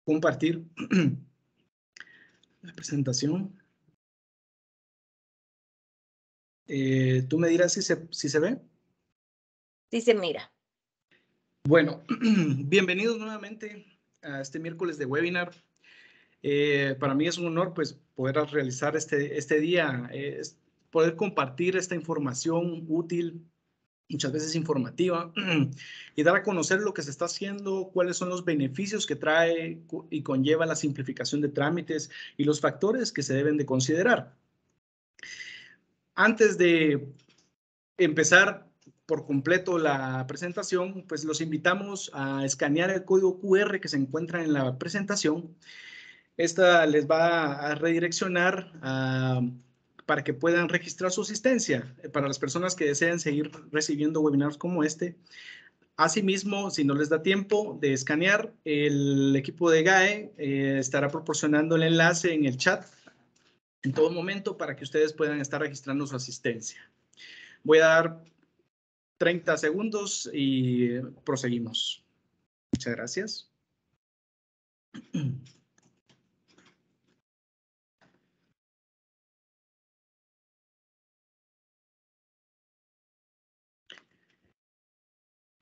compartir la presentación. Tú me dirás si se ve. Sí se mira. Bueno, bienvenidos nuevamente a este miércoles de webinar. Para mí es un honor pues, poder realizar este día, poder compartir esta información útil, muchas veces informativa, y dar a conocer lo que se está haciendo, cuáles son los beneficios que trae y conlleva la simplificación de trámites y los factores que se deben de considerar. Antes de empezar por completo la presentación, pues los invitamos a escanear el código QR que se encuentra en la presentación. Esta les va a redireccionar para que puedan registrar su asistencia para las personas que deseen seguir recibiendo webinars como este. Asimismo, si no les da tiempo de escanear, el equipo de GAE estará proporcionando el enlace en el chat en todo momento para que ustedes puedan estar registrando su asistencia. Voy a dar 30 segundos y proseguimos. Muchas gracias.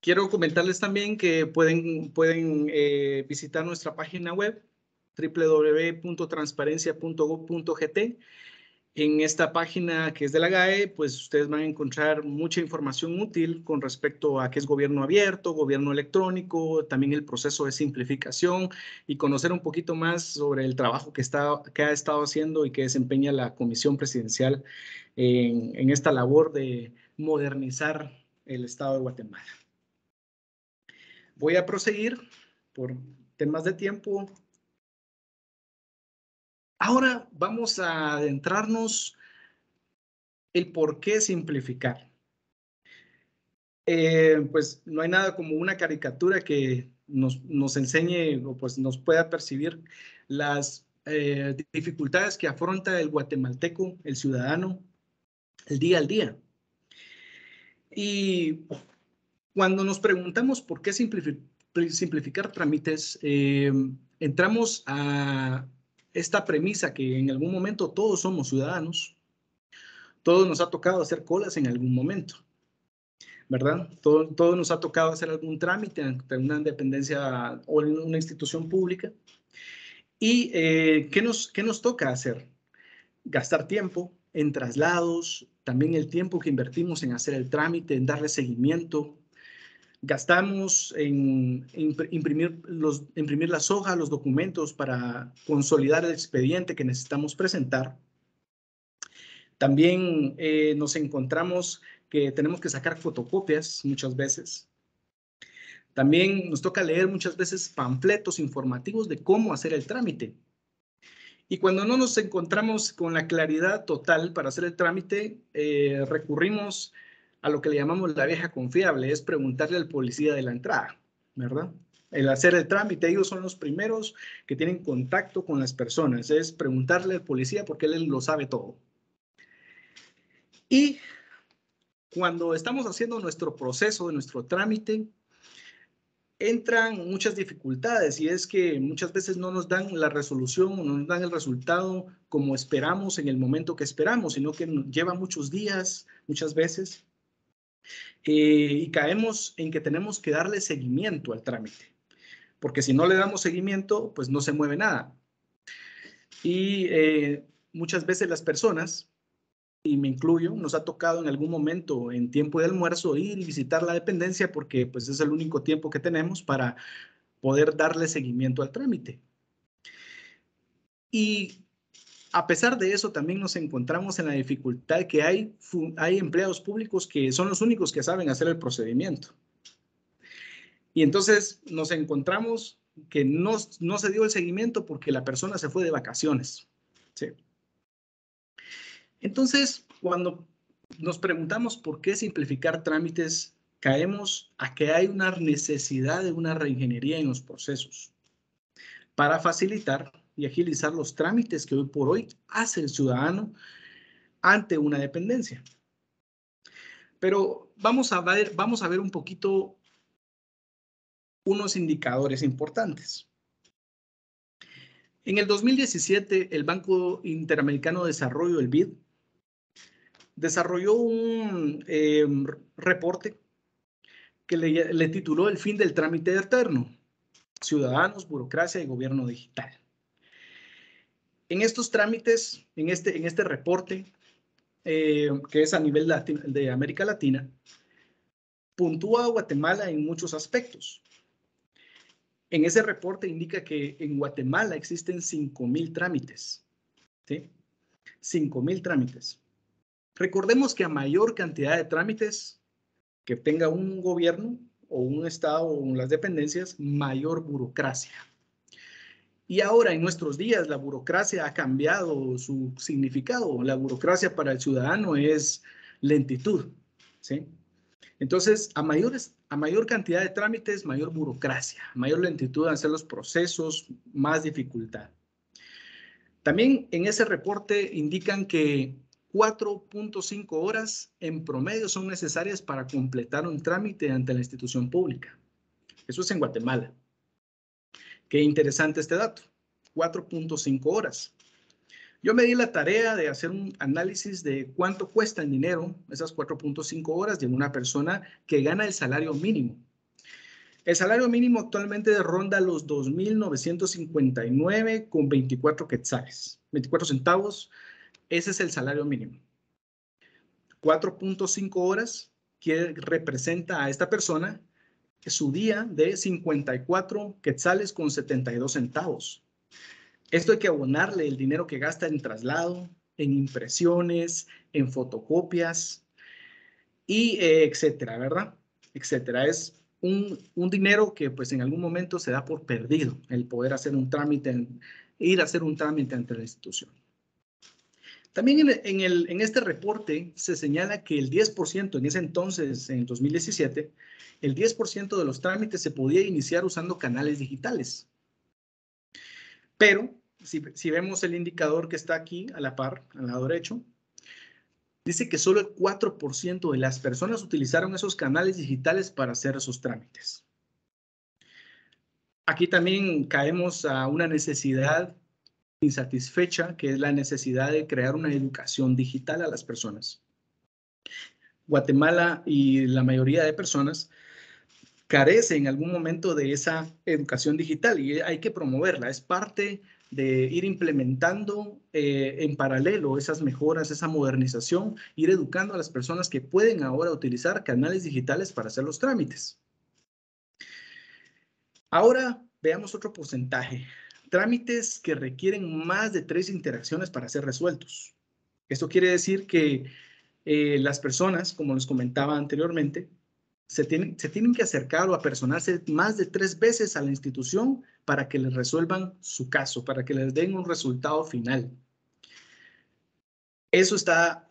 Quiero comentarles también que pueden visitar nuestra página web www.transparencia.gov.gt. En esta página que es de la GAE, pues ustedes van a encontrar mucha información útil con respecto a qué es gobierno abierto, gobierno electrónico, también el proceso de simplificación y conocer un poquito más sobre el trabajo que ha estado haciendo y que desempeña la Comisión Presidencial en esta labor de modernizar el Estado de Guatemala. Voy a proseguir por temas de tiempo. Ahora vamos a adentrarnos el por qué simplificar. Pues no hay nada como una caricatura que nos enseñe o pues nos pueda percibir las dificultades que afronta el guatemalteco, el ciudadano, el día al día. Y cuando nos preguntamos por qué simplificar trámites, entramos a esta premisa que en algún momento todos somos ciudadanos, todos nos ha tocado hacer colas en algún momento, ¿verdad? Todos nos ha tocado hacer algún trámite ante una dependencia o en una institución pública. ¿Y qué nos toca hacer? Gastar tiempo en traslados, también el tiempo que invertimos en hacer el trámite, en darle seguimiento. Gastamos en imprimir las hojas, los documentos para consolidar el expediente que necesitamos presentar. También nos encontramos que tenemos que sacar fotocopias muchas veces. También nos toca leer muchas veces panfletos informativos de cómo hacer el trámite. Y cuando no nos encontramos con la claridad total para hacer el trámite, recurrimos a lo que le llamamos la vieja confiable, es preguntarle al policía de la entrada, ¿verdad? El hacer el trámite, ellos son los primeros que tienen contacto con las personas, es preguntarle al policía porque él lo sabe todo. Y cuando estamos haciendo nuestro proceso, de nuestro trámite, entran muchas dificultades y es que muchas veces no nos dan la resolución o no nos dan el resultado como esperamos en el momento que esperamos, sino que lleva muchos días, muchas veces, y caemos en que tenemos que darle seguimiento al trámite, porque si no le damos seguimiento, pues no se mueve nada. Y muchas veces las personas, y me incluyo, nos ha tocado en algún momento en tiempo de almuerzo ir y visitar la dependencia porque pues es el único tiempo que tenemos para poder darle seguimiento al trámite. Y a pesar de eso, también nos encontramos en la dificultad que hay empleados públicos que son los únicos que saben hacer el procedimiento. Y entonces nos encontramos que no se dio el seguimiento porque la persona se fue de vacaciones. ¿Sí? Entonces, cuando nos preguntamos por qué simplificar trámites, caemos a que hay una necesidad de una reingeniería en los procesos para facilitar y agilizar los trámites que hoy por hoy hace el ciudadano ante una dependencia. Pero vamos a ver un poquito unos indicadores importantes. En el 2017, el Banco Interamericano de Desarrollo, el BID, desarrolló un reporte que le tituló El fin del trámite eterno, ciudadanos, burocracia y gobierno digital. En estos trámites, en este reporte, que es a nivel de América Latina, puntúa a Guatemala en muchos aspectos. En ese reporte indica que en Guatemala existen 5,000 trámites, ¿sí? 5,000 trámites. Recordemos que a mayor cantidad de trámites que tenga un gobierno o un estado o las dependencias, mayor burocracia. Y ahora, en nuestros días, la burocracia ha cambiado su significado. La burocracia para el ciudadano es lentitud, ¿sí? Entonces, a mayor cantidad de trámites, mayor burocracia, mayor lentitud en hacer los procesos, más dificultad. También en ese reporte indican que 4.5 horas en promedio son necesarias para completar un trámite ante la institución pública. Eso es en Guatemala. Qué interesante este dato. 4.5 horas. Yo me di la tarea de hacer un análisis de cuánto cuesta en dinero esas 4.5 horas de una persona que gana el salario mínimo. El salario mínimo actualmente ronda los 2.959 con 24 quetzales, 24 centavos. Ese es el salario mínimo. 4.5 horas que representa a esta persona su día de 54 quetzales con 72 centavos. Esto hay que abonarle el dinero que gasta en traslado, en impresiones, en fotocopias y etcétera, ¿verdad? Etcétera. Es un dinero que pues en algún momento se da por perdido, el poder hacer un trámite, ir a hacer un trámite ante la institución. También en este reporte se señala que el 10%, en ese entonces, en 2017, el 10% de los trámites se podía iniciar usando canales digitales. Pero, si vemos el indicador que está aquí a la par, al lado derecho, dice que solo el 4% de las personas utilizaron esos canales digitales para hacer esos trámites. Aquí también caemos a una necesidad insatisfecha, que es la necesidad de crear una educación digital a las personas. Guatemala y la mayoría de personas carece en algún momento de esa educación digital y hay que promoverla. Es parte de ir implementando en paralelo esas mejoras, esa modernización, ir educando a las personas que pueden ahora utilizar canales digitales para hacer los trámites. Ahora veamos otro porcentaje. Trámites que requieren más de 3 interacciones para ser resueltos. Esto quiere decir que las personas, como les comentaba anteriormente, se tienen que acercar o apersonarse más de 3 veces a la institución para que les resuelvan su caso, para que les den un resultado final. Eso está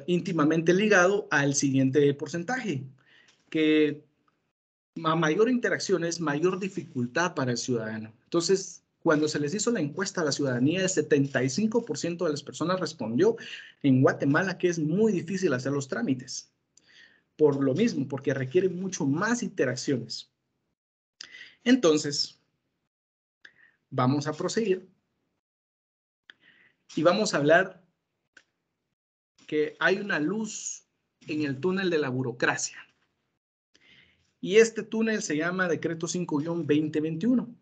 íntimamente ligado al siguiente porcentaje, que a mayor interacción es mayor dificultad para el ciudadano. Entonces, cuando se les hizo la encuesta a la ciudadanía, el 75% de las personas respondió en Guatemala que es muy difícil hacer los trámites. Por lo mismo, porque requiere mucho más interacciones. Entonces, vamos a proseguir y vamos a hablar que hay una luz en el túnel de la burocracia. Y este túnel se llama Decreto 5-2021.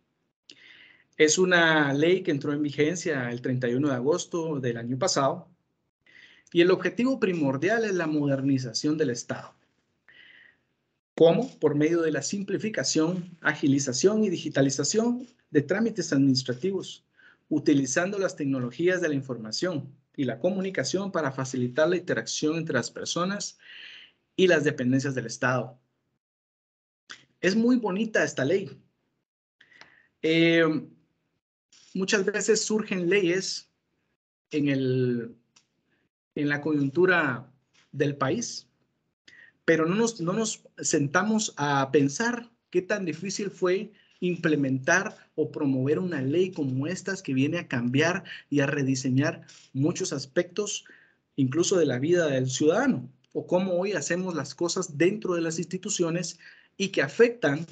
Es una ley que entró en vigencia el 31 de agosto del año pasado y el objetivo primordial es la modernización del Estado. ¿Cómo? Por medio de la simplificación, agilización y digitalización de trámites administrativos, utilizando las tecnologías de la información y la comunicación para facilitar la interacción entre las personas y las dependencias del Estado. Es muy bonita esta ley. Muchas veces surgen leyes en la coyuntura del país, pero no nos sentamos a pensar qué tan difícil fue implementar o promover una ley como estas que viene a cambiar y a rediseñar muchos aspectos, incluso de la vida del ciudadano, o cómo hoy hacemos las cosas dentro de las instituciones y que afectan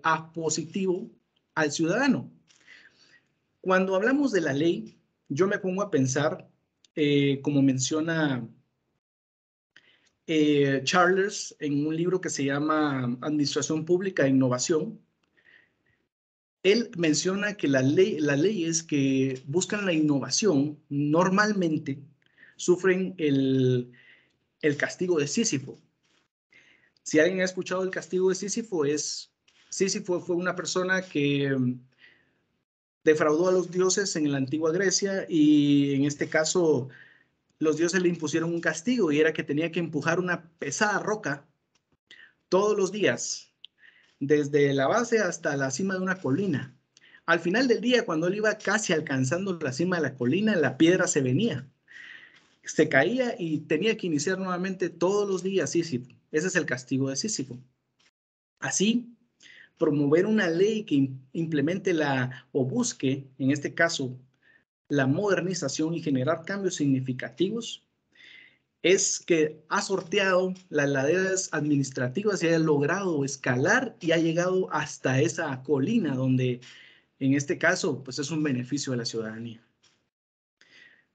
a positivo al ciudadano. Cuando hablamos de la ley, yo me pongo a pensar, como menciona Charles en un libro que se llama Administración Pública e Innovación. Él menciona que las leyes que buscan la innovación normalmente sufren el castigo de Sísifo. Si alguien ha escuchado el castigo de Sísifo, Sísifo fue una persona que defraudó a los dioses en la antigua Grecia y en este caso los dioses le impusieron un castigo y era que tenía que empujar una pesada roca todos los días, desde la base hasta la cima de una colina. Al final del día, cuando él iba casi alcanzando la cima de la colina, la piedra se venía, se caía y tenía que iniciar nuevamente todos los días Sísifo. Ese es el castigo de Sísifo. Así, promover una ley que implemente o busque, en este caso, la modernización y generar cambios significativos, es que ha sorteado las laderas administrativas y ha logrado escalar y ha llegado hasta esa colina donde, en este caso, pues es un beneficio de la ciudadanía.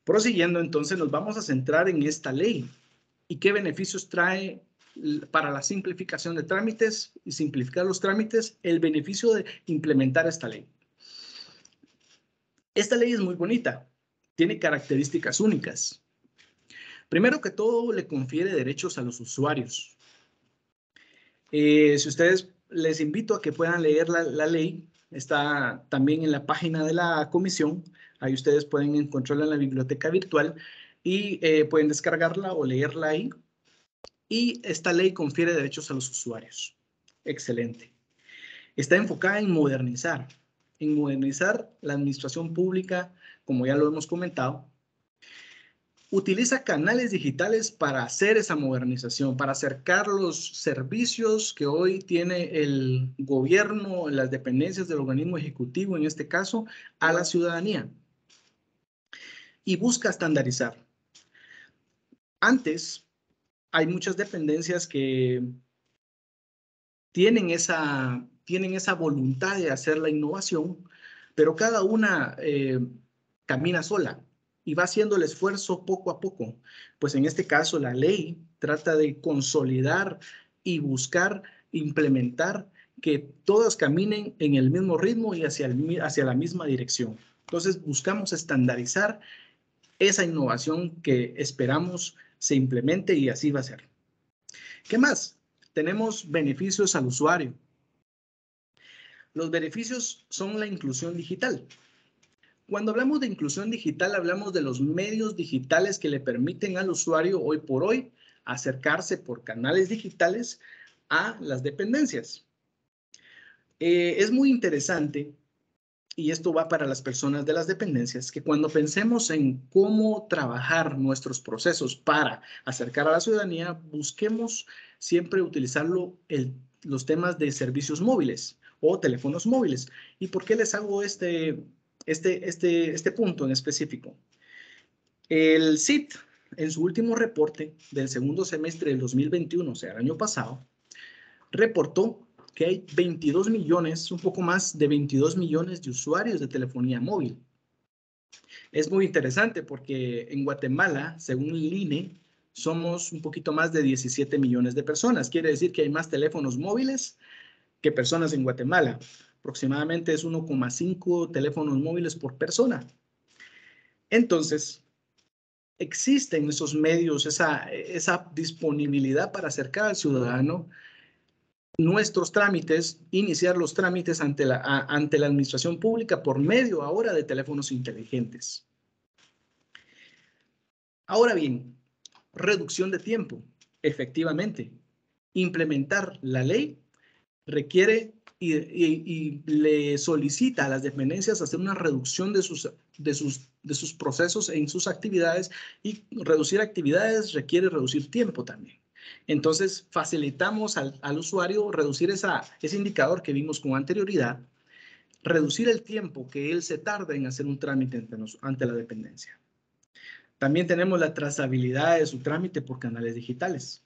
Prosiguiendo, entonces, nos vamos a centrar en esta ley y qué beneficios trae para la simplificación de trámites y simplificar los trámites, el beneficio de implementar esta ley. Esta ley es muy bonita, tiene características únicas. Primero que todo, le confiere derechos a los usuarios. Si ustedes, les invito a que puedan leer la ley, está también en la página de la comisión, ahí ustedes pueden encontrarla en la biblioteca virtual y pueden descargarla o leerla ahí. Y esta ley confiere derechos a los usuarios. Excelente. Está enfocada en modernizar la administración pública, como ya lo hemos comentado. Utiliza canales digitales para hacer esa modernización, para acercar los servicios que hoy tiene el gobierno, las dependencias del organismo ejecutivo, en este caso, a la ciudadanía. Y busca estandarizar. Antes, hay muchas dependencias que tienen esa voluntad de hacer la innovación, pero cada una camina sola y va haciendo el esfuerzo poco a poco. Pues en este caso la ley trata de consolidar y buscar implementar que todas caminen en el mismo ritmo y hacia la misma dirección. Entonces buscamos estandarizar esa innovación que esperamos se implemente y así va a ser. ¿Qué más? Tenemos beneficios al usuario. Los beneficios son la inclusión digital. Cuando hablamos de inclusión digital, hablamos de los medios digitales que le permiten al usuario hoy por hoy acercarse por canales digitales a las dependencias. Es muy interesante, y esto va para las personas de las dependencias, que cuando pensemos en cómo trabajar nuestros procesos para acercar a la ciudadanía, busquemos siempre utilizarlo los temas de servicios móviles o teléfonos móviles. ¿Y por qué les hago este punto en específico? El CIT, en su último reporte del segundo semestre del 2021, o sea, el año pasado, reportó que hay 22 millones, un poco más de 22 millones de usuarios de telefonía móvil. Es muy interesante porque en Guatemala, según el INE, somos un poquito más de 17 millones de personas. Quiere decir que hay más teléfonos móviles que personas en Guatemala. Aproximadamente es 1,5 teléfonos móviles por persona. Entonces, existen esos medios, esa disponibilidad para acercar al ciudadano nuestros trámites, iniciar los trámites ante la administración pública por medio ahora de teléfonos inteligentes. Ahora bien, reducción de tiempo. Efectivamente, implementar la ley requiere y le solicita a las dependencias hacer una reducción de sus procesos en sus actividades, y reducir actividades requiere reducir tiempo también. Entonces, facilitamos al usuario reducir ese indicador que vimos con anterioridad, reducir el tiempo que él se tarda en hacer un trámite ante la dependencia. También tenemos la trazabilidad de su trámite por canales digitales.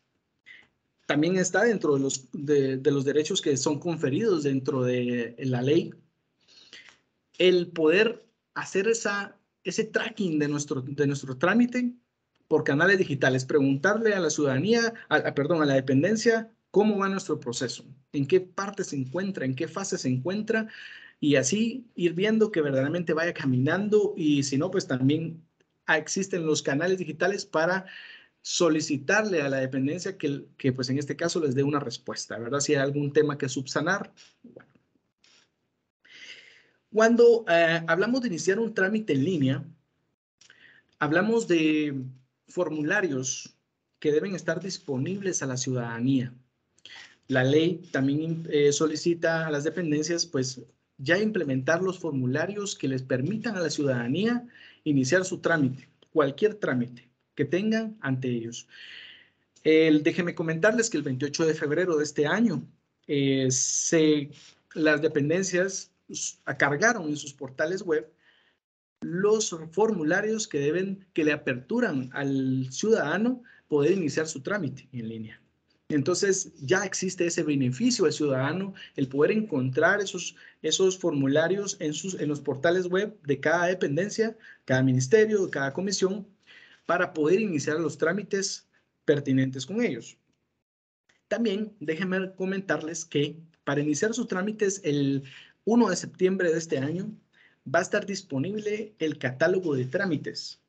También está dentro de los derechos que son conferidos dentro de la ley el poder hacer ese tracking de nuestro trámite por canales digitales, preguntarle a la ciudadanía, perdón, a la dependencia, cómo va nuestro proceso, en qué parte se encuentra, en qué fase se encuentra, y así ir viendo que verdaderamente vaya caminando, y si no, pues también existen los canales digitales para solicitarle a la dependencia que pues en este caso les dé una respuesta, ¿verdad? Si hay algún tema que subsanar. Bueno. Cuando hablamos de iniciar un trámite en línea, hablamos de formularios que deben estar disponibles a la ciudadanía. La ley también solicita a las dependencias, pues, ya implementar los formularios que les permitan a la ciudadanía iniciar su trámite, cualquier trámite que tengan ante ellos. Déjenme comentarles que el 28 de febrero de este año, las dependencias cargaron en sus portales web los formularios que le aperturan al ciudadano poder iniciar su trámite en línea. Entonces ya existe ese beneficio al ciudadano, el poder encontrar esos formularios en los portales web de cada dependencia, cada ministerio, cada comisión, para poder iniciar los trámites pertinentes con ellos. También déjenme comentarles que para iniciar sus trámites el 1 de septiembre de este año va a estar disponible el catálogo de trámites.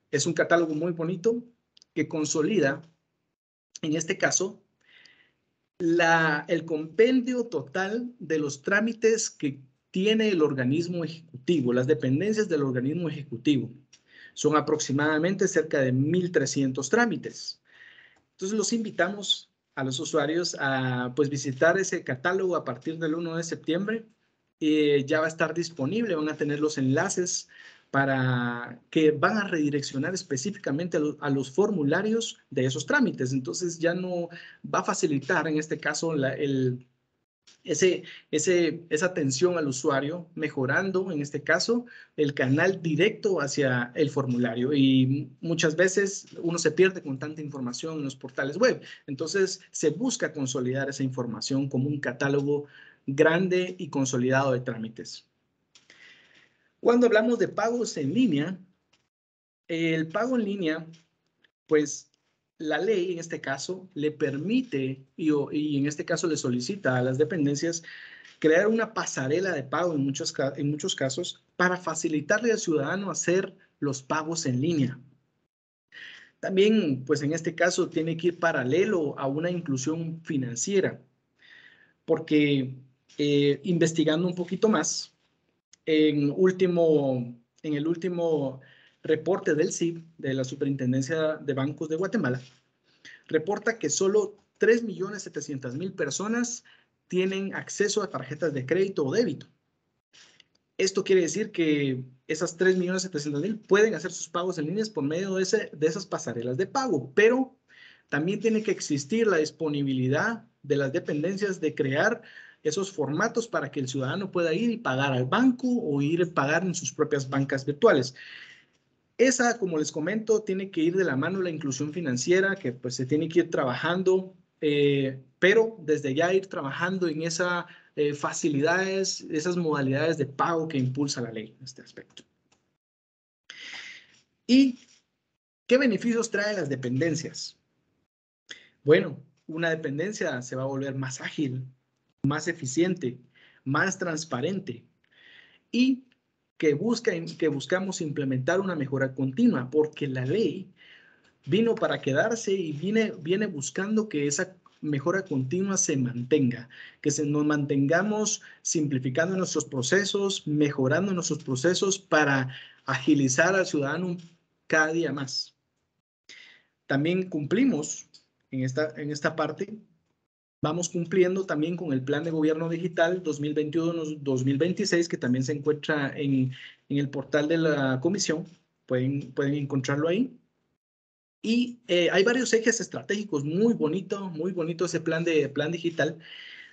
Es un catálogo muy bonito que consolida, en este caso, el compendio total de los trámites que tiene el organismo ejecutivo, las dependencias del organismo ejecutivo. Son aproximadamente cerca de 1,300 trámites. Entonces los invitamos a los usuarios a pues visitar ese catálogo a partir del 1 de septiembre. Ya va a estar disponible, van a tener los enlaces para que van a redireccionar específicamente a los formularios de esos trámites. Entonces ya no va a facilitar en este caso esa atención al usuario, mejorando en este caso el canal directo hacia el formulario, y muchas veces uno se pierde con tanta información en los portales web. Entonces se busca consolidar esa información como un catálogo grande y consolidado de trámites. Cuando hablamos de pagos en línea, el pago en línea, pues la ley en este caso le permite y en este caso le solicita a las dependencias crear una pasarela de pago en muchos casos para facilitarle al ciudadano hacer los pagos en línea. También, pues en este caso, tiene que ir paralelo a una inclusión financiera, porque investigando un poquito más, en el último reporte del SIB, de la Superintendencia de Bancos de Guatemala, reporta que solo 3,700,000 personas tienen acceso a tarjetas de crédito o débito. Esto quiere decir que esas 3,700,000 pueden hacer sus pagos en línea por medio de esas pasarelas de pago, pero también tiene que existir la disponibilidad de las dependencias de crear esos formatos para que el ciudadano pueda ir y pagar al banco o ir a pagar en sus propias bancas virtuales. Esa, como les comento, tiene que ir de la mano la inclusión financiera, que pues se tiene que ir trabajando, pero desde ya ir trabajando en esas facilidades, esas modalidades de pago que impulsa la ley en este aspecto. ¿Y qué beneficios traen las dependencias? Bueno, una dependencia se va a volver más ágil, más eficiente, más transparente, y que buscamos implementar una mejora continua, porque la ley vino para quedarse y viene buscando que esa mejora continua se mantenga, que nos mantengamos simplificando nuestros procesos, mejorando nuestros procesos para agilizar al ciudadano cada día más. También cumplimos en esta parte, vamos cumpliendo también con el Plan de Gobierno Digital 2021-2026, que también se encuentra en el portal de la Comisión. Pueden encontrarlo ahí. Y hay varios ejes estratégicos, muy bonito ese plan digital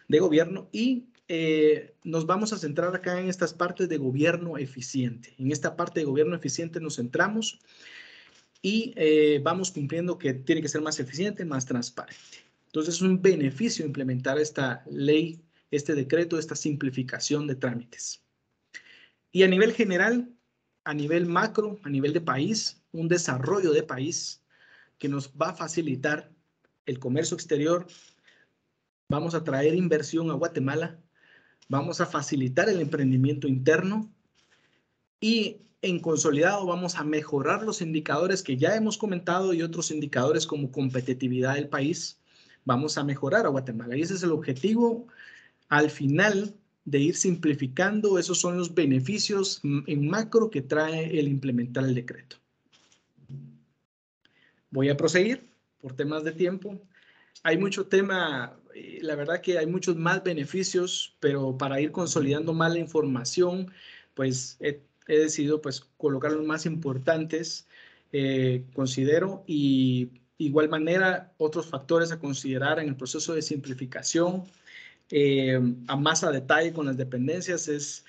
de gobierno, y nos vamos a centrar acá en estas partes de gobierno eficiente. En esta parte de gobierno eficiente nos centramos y vamos cumpliendo que tiene que ser más eficiente, más transparente. Entonces es un beneficio implementar esta ley, este decreto, esta simplificación de trámites. Y a nivel general, a nivel macro, a nivel de país, un desarrollo de país que nos va a facilitar el comercio exterior. Vamos a traer inversión a Guatemala, vamos a facilitar el emprendimiento interno y en consolidado vamos a mejorar los indicadores que ya hemos comentado y otros indicadores como competitividad del país. Vamos a mejorar a Guatemala y ese es el objetivo al final de ir simplificando. Esos son los beneficios en macro que trae el implementar el decreto. Voy a proseguir por temas de tiempo. Hay mucho tema, la verdad que hay muchos más beneficios, pero para ir consolidando más la información, pues he decidido pues colocar los más importantes, considero, y igual manera otros factores a considerar en el proceso de simplificación. A más a detalle con las dependencias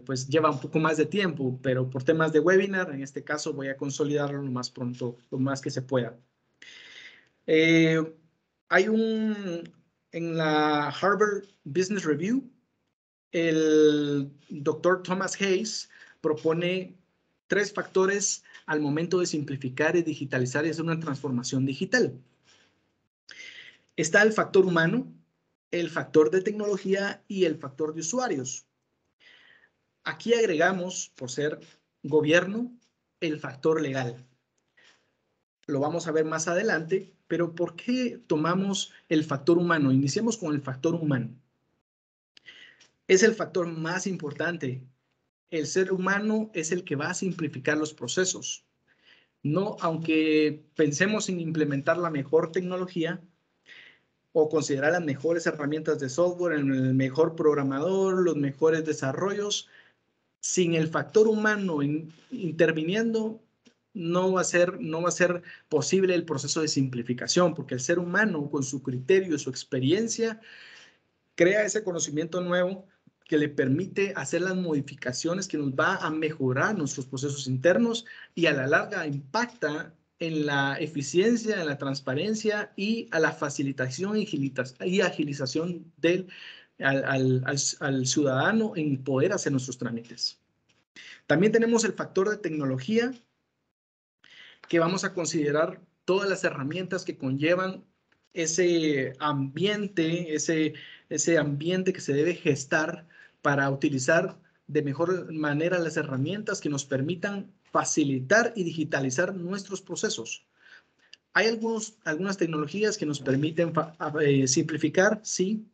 pues lleva un poco más de tiempo, pero por temas de webinar, en este caso voy a consolidarlo lo más pronto, lo más que se pueda. Hay en la Harvard Business Review, el doctor Thomas Hayes propone 3 factores al momento de simplificar y digitalizar y hacer una transformación digital. Está el factor humano, el factor de tecnología y el factor de usuarios. Aquí agregamos, por ser gobierno, el factor legal. Lo vamos a ver más adelante, pero ¿por qué tomamos el factor humano? Iniciemos con el factor humano. Es el factor más importante. El ser humano es el que va a simplificar los procesos. No, aunque pensemos en implementar la mejor tecnología o considerar las mejores herramientas de software, el mejor programador, los mejores desarrollos, sin el factor humano interviniendo, no va a ser posible el proceso de simplificación, porque el ser humano, con su criterio y su experiencia, crea ese conocimiento nuevo que le permite hacer las modificaciones que nos va a mejorar nuestros procesos internos y a la larga impacta en la eficiencia, en la transparencia y a la facilitación y agilización al ciudadano en poder hacer nuestros trámites. También tenemos el factor de tecnología, que vamos a considerar todas las herramientas que conllevan ese ambiente, ese ambiente que se debe gestar para utilizar de mejor manera las herramientas que nos permitan facilitar y digitalizar nuestros procesos. Hay algunas tecnologías que nos permiten simplificar, sí,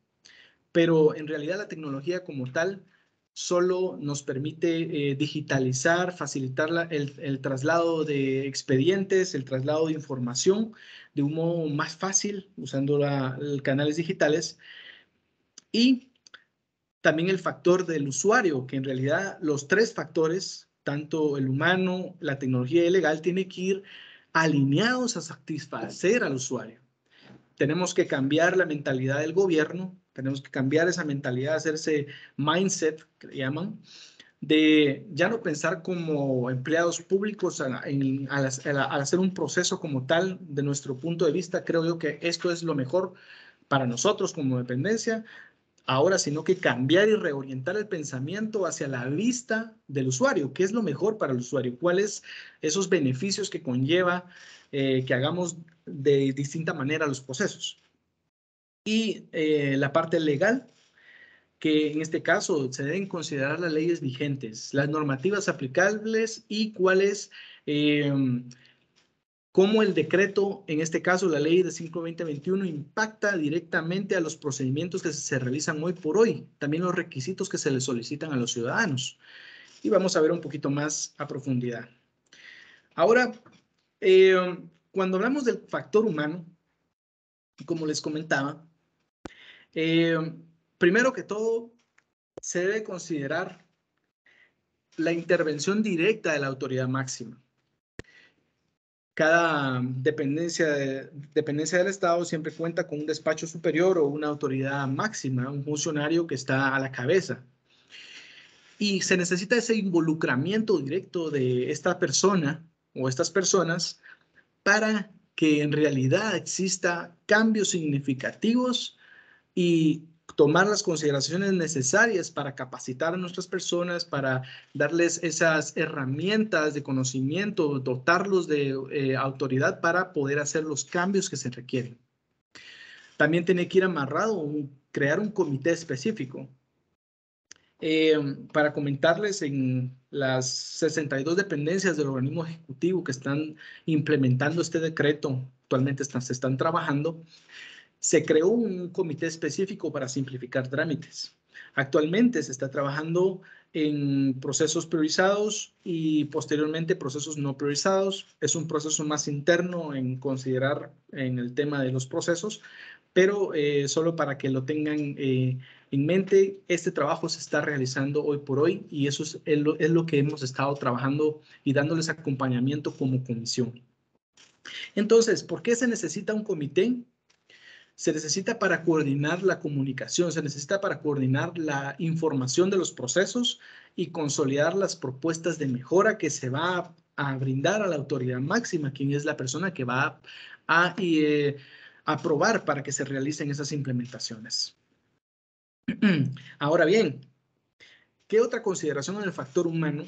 pero en realidad la tecnología como tal solo nos permite digitalizar, facilitar el traslado de expedientes, el traslado de información de un modo más fácil usando los canales digitales. Y también el factor del usuario, que en realidad los 3 factores, tanto el humano, la tecnología y el legal, tienen que ir alineados a satisfacer al usuario. Tenemos que cambiar la mentalidad del gobierno, tenemos que cambiar esa mentalidad, hacerse mindset, que le llaman, de ya no pensar como empleados públicos al hacer un proceso como tal. De nuestro punto de vista, creo yo que esto es lo mejor para nosotros como dependencia, ahora, sino que cambiar y reorientar el pensamiento hacia la vista del usuario. ¿Qué es lo mejor para el usuario? ¿Cuáles esos beneficios que conlleva que hagamos de distinta manera los procesos? Y la parte legal, que en este caso se deben considerar las leyes vigentes, las normativas aplicables y cuáles, cómo el decreto, en este caso la ley de 5/2021, impacta directamente a los procedimientos que se realizan hoy por hoy, también los requisitos que se les solicitan a los ciudadanos. Y vamos a ver un poquito más a profundidad. Ahora, cuando hablamos del factor humano, como les comentaba, primero que todo, se debe considerar la intervención directa de la autoridad máxima. Cada dependencia del Estado siempre cuenta con un despacho superior o una autoridad máxima, un funcionario que está a la cabeza. Y se necesita ese involucramiento directo de esta persona o estas personas para que en realidad exista cambios significativos y tomar las consideraciones necesarias para capacitar a nuestras personas, para darles esas herramientas de conocimiento, dotarlos de autoridad para poder hacer los cambios que se requieren. También tiene que ir amarrado, crear un comité específico. Para comentarles, en las 62 dependencias del organismo ejecutivo que están implementando este decreto, actualmente se están trabajando, se creó un comité específico para simplificar trámites. Actualmente se está trabajando en procesos priorizados y posteriormente procesos no priorizados. Es un proceso más interno en considerar en el tema de los procesos, pero solo para que lo tengan en mente, este trabajo se está realizando hoy por hoy y eso es lo que hemos estado trabajando y dándoles acompañamiento como comisión. Entonces, ¿por qué se necesita un comité? Se necesita para coordinar la comunicación, se necesita para coordinar la información de los procesos y consolidar las propuestas de mejora que se va a brindar a la autoridad máxima, quien es la persona que va a aprobar para que se realicen esas implementaciones. Ahora bien, ¿qué otra consideración en el factor humano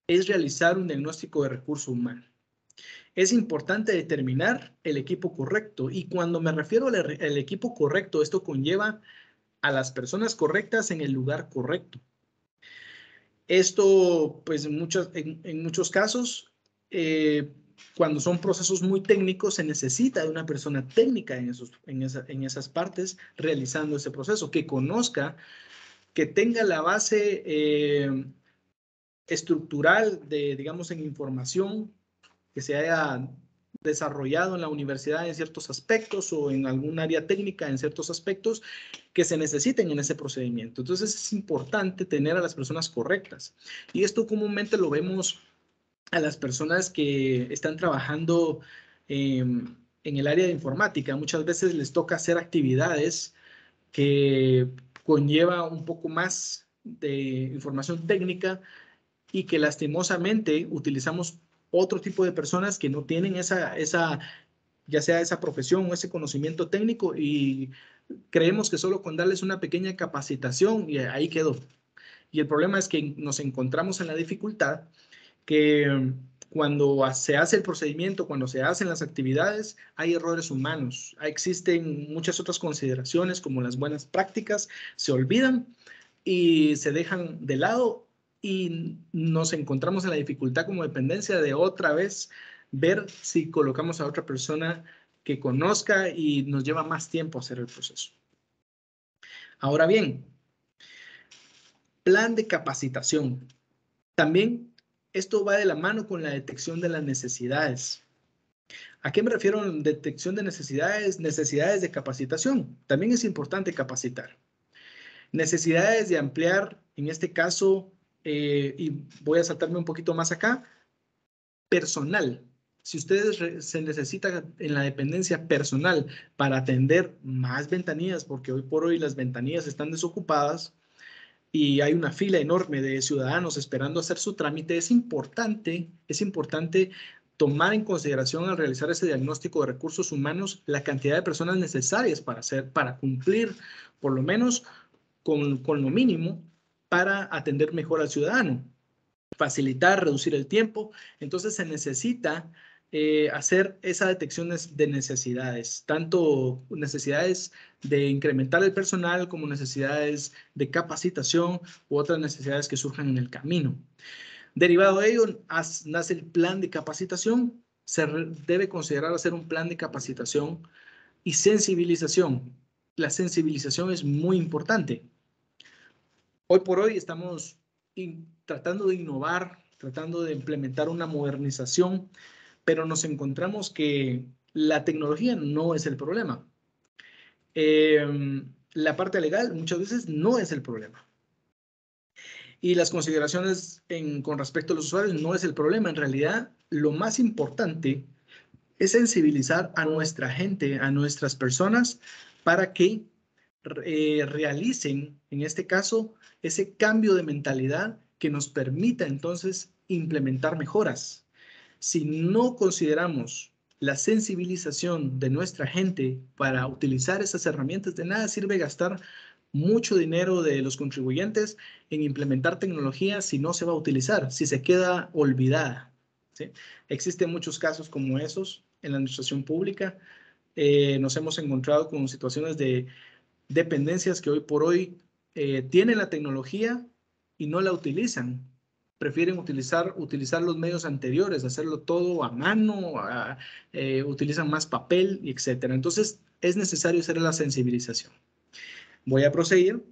es realizar un diagnóstico de recurso humano? Es importante determinar el equipo correcto y cuando me refiero al equipo correcto, esto conlleva a las personas correctas en el lugar correcto. Esto, pues en muchos casos, cuando son procesos muy técnicos, se necesita de una persona técnica en esas partes realizando ese proceso, que conozca, que tenga la base estructural digamos, en información que se haya desarrollado en la universidad en ciertos aspectos o en algún área técnica en ciertos aspectos que se necesiten en ese procedimiento. Entonces es importante tener a las personas correctas. Y esto comúnmente lo vemos a las personas que están trabajando en el área de informática. Muchas veces les toca hacer actividades que conlleva un poco más de información técnica y que lastimosamente utilizamos otro tipo de personas que no tienen ya sea esa profesión o ese conocimiento técnico y creemos que solo con darles una pequeña capacitación y ahí quedó. Y el problema es que nos encontramos en la dificultad que cuando se hace el procedimiento, cuando se hacen las actividades, hay errores humanos. Existen muchas otras consideraciones como las buenas prácticas, se olvidan y se dejan de lado y nos encontramos en la dificultad como dependencia de otra vez ver si colocamos a otra persona que conozca y nos lleva más tiempo hacer el proceso. Ahora bien, plan de capacitación. También esto va de la mano con la detección de las necesidades. ¿A qué me refiero en detección de necesidades? Necesidades de capacitación. También es importante capacitar. Necesidades de ampliar, en este caso, y voy a saltarme un poquito más acá, personal. Si ustedes se necesita en la dependencia personal para atender más ventanillas, porque hoy por hoy las ventanillas están desocupadas y hay una fila enorme de ciudadanos esperando hacer su trámite, es importante tomar en consideración al realizar ese diagnóstico de recursos humanos la cantidad de personas necesarias para cumplir por lo menos con lo mínimo para atender mejor al ciudadano, facilitar, reducir el tiempo. Entonces se necesita hacer esa detección de necesidades, tanto necesidades de incrementar el personal como necesidades de capacitación u otras necesidades que surjan en el camino. Derivado de ello, nace el plan de capacitación. Se debe considerar hacer un plan de capacitación y sensibilización. La sensibilización es muy importante. Hoy por hoy estamos tratando de innovar, tratando de implementar una modernización, pero nos encontramos que la tecnología no es el problema. La parte legal muchas veces no es el problema. Y las consideraciones con respecto a los usuarios no es el problema. En realidad, lo más importante es sensibilizar a nuestra gente, a nuestras personas, para que realicen, en este caso, ese cambio de mentalidad que nos permita entonces implementar mejoras. Si no consideramos la sensibilización de nuestra gente para utilizar esas herramientas, de nada sirve gastar mucho dinero de los contribuyentes en implementar tecnología si no se va a utilizar, si se queda olvidada, ¿sí? Existen muchos casos como esos en la administración pública. Nos hemos encontrado con situaciones de dependencias que hoy por hoy tienen la tecnología y no la utilizan. Prefieren utilizar los medios anteriores, hacerlo todo a mano, utilizan más papel, etc. Entonces, es necesario hacer la sensibilización. Voy a proseguir.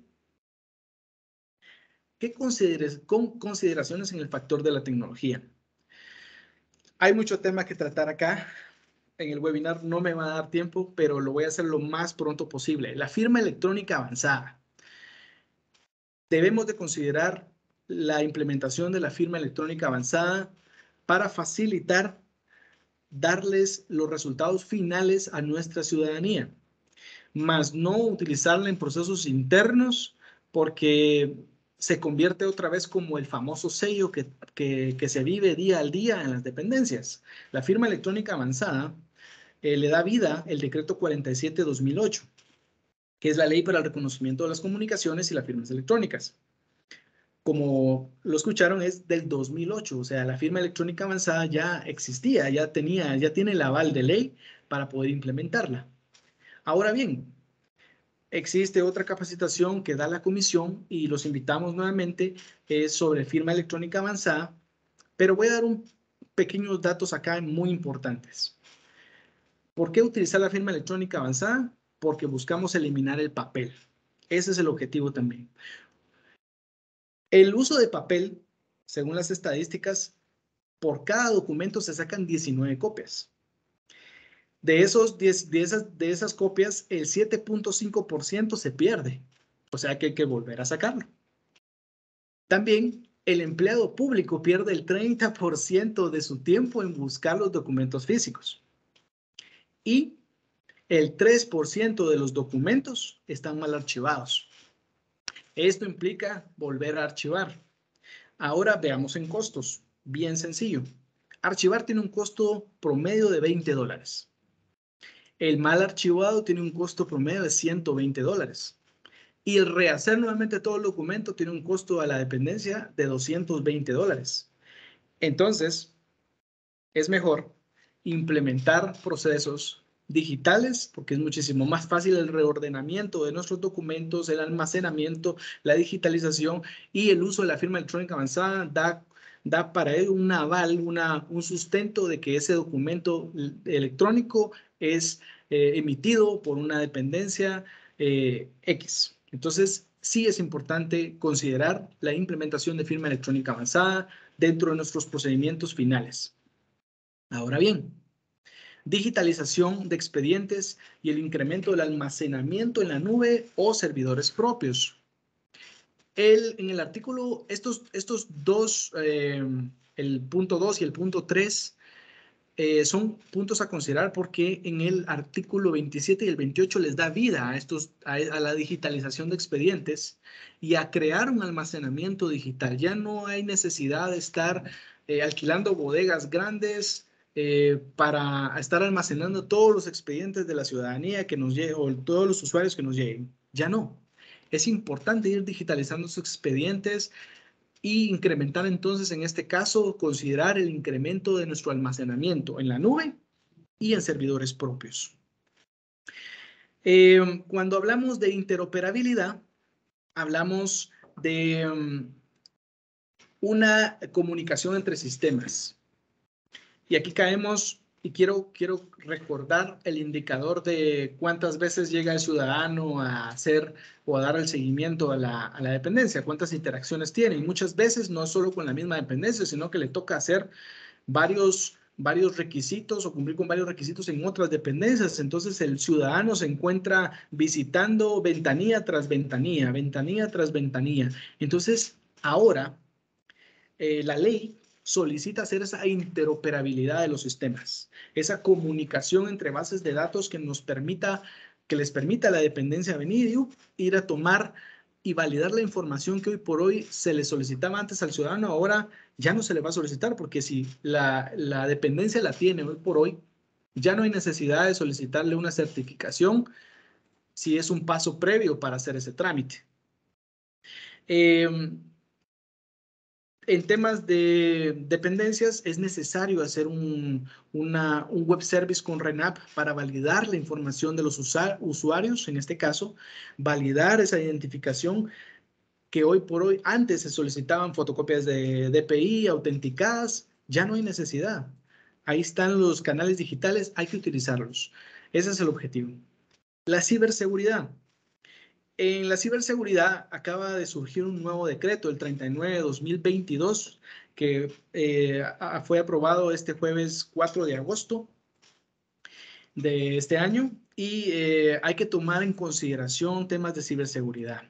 ¿Qué consideraciones en el factor de la tecnología? Hay mucho tema que tratar acá. En el webinar no me va a dar tiempo, pero lo voy a hacer lo más pronto posible. La firma electrónica avanzada. Debemos de considerar la implementación de la firma electrónica avanzada para facilitar darles los resultados finales a nuestra ciudadanía, más no utilizarla en procesos internos porque se convierte otra vez como el famoso sello que se vive día al día en las dependencias. La firma electrónica avanzada le da vida el decreto 47/2008, que es la ley para el reconocimiento de las comunicaciones y las firmas electrónicas. Como lo escucharon, es del 2008, o sea, la firma electrónica avanzada ya existía, ya tiene el aval de ley para poder implementarla. Ahora bien, existe otra capacitación que da la comisión y los invitamos nuevamente, es sobre firma electrónica avanzada, pero voy a dar pequeños datos acá muy importantes. ¿Por qué utilizar la firma electrónica avanzada? Porque buscamos eliminar el papel. Ese es el objetivo también. El uso de papel, según las estadísticas, por cada documento se sacan 19 copias. De esas copias, el 7.5% se pierde. O sea que hay que volver a sacarlo. También el empleado público pierde el 30% de su tiempo en buscar los documentos físicos. Y el 3% de los documentos están mal archivados. Esto implica volver a archivar. Ahora veamos en costos. Bien sencillo. Archivar tiene un costo promedio de $20. El mal archivado tiene un costo promedio de $120. Y el rehacer nuevamente todo el documento tiene un costo a la dependencia de $220. Entonces, es mejor implementar procesos digitales porque es muchísimo más fácil el reordenamiento de nuestros documentos, el almacenamiento, la digitalización y el uso de la firma electrónica avanzada da para ello un aval, un sustento de que ese documento electrónico es emitido por una dependencia X. Entonces, sí es importante considerar la implementación de firma electrónica avanzada dentro de nuestros procedimientos finales. Ahora bien, digitalización de expedientes y el incremento del almacenamiento en la nube o servidores propios. En el artículo, estos dos, el punto 2 y el punto 3, son puntos a considerar porque en el artículo 27 y el 28 les da vida a la digitalización de expedientes y a crear un almacenamiento digital. Ya no hay necesidad de estar alquilando bodegas grandes para estar almacenando todos los expedientes de la ciudadanía que nos lleguen o todos los usuarios que nos lleguen. Ya no. Es importante ir digitalizando sus expedientes y incrementar entonces, en este caso, considerar el incremento de nuestro almacenamiento en la nube y en servidores propios. Cuando hablamos de interoperabilidad, hablamos de una comunicación entre sistemas. Y aquí caemos, y quiero recordar el indicador de cuántas veces llega el ciudadano a hacer o a dar el seguimiento a la dependencia, cuántas interacciones tiene. Y muchas veces no solo con la misma dependencia, sino que le toca hacer varios requisitos o cumplir con varios requisitos en otras dependencias. Entonces el ciudadano se encuentra visitando ventanilla tras ventanilla, ventanilla tras ventanilla. Entonces ahora la ley solicita hacer esa interoperabilidad de los sistemas, esa comunicación entre bases de datos que les permita a la dependencia venir y ir a tomar y validar la información que hoy por hoy se le solicitaba antes al ciudadano, ahora ya no se le va a solicitar, porque si la dependencia la tiene hoy por hoy, ya no hay necesidad de solicitarle una certificación si es un paso previo para hacer ese trámite. En temas de dependencias, es necesario hacer un web service con RENAP para validar la información de los usuarios, en este caso, validar esa identificación que hoy por hoy, antes se solicitaban fotocopias de DPI autenticadas, ya no hay necesidad. Ahí están los canales digitales, hay que utilizarlos. Ese es el objetivo. La ciberseguridad. En la ciberseguridad acaba de surgir un nuevo decreto, el 39/2022, que fue aprobado este jueves 4 de agosto de este año y hay que tomar en consideración temas de ciberseguridad.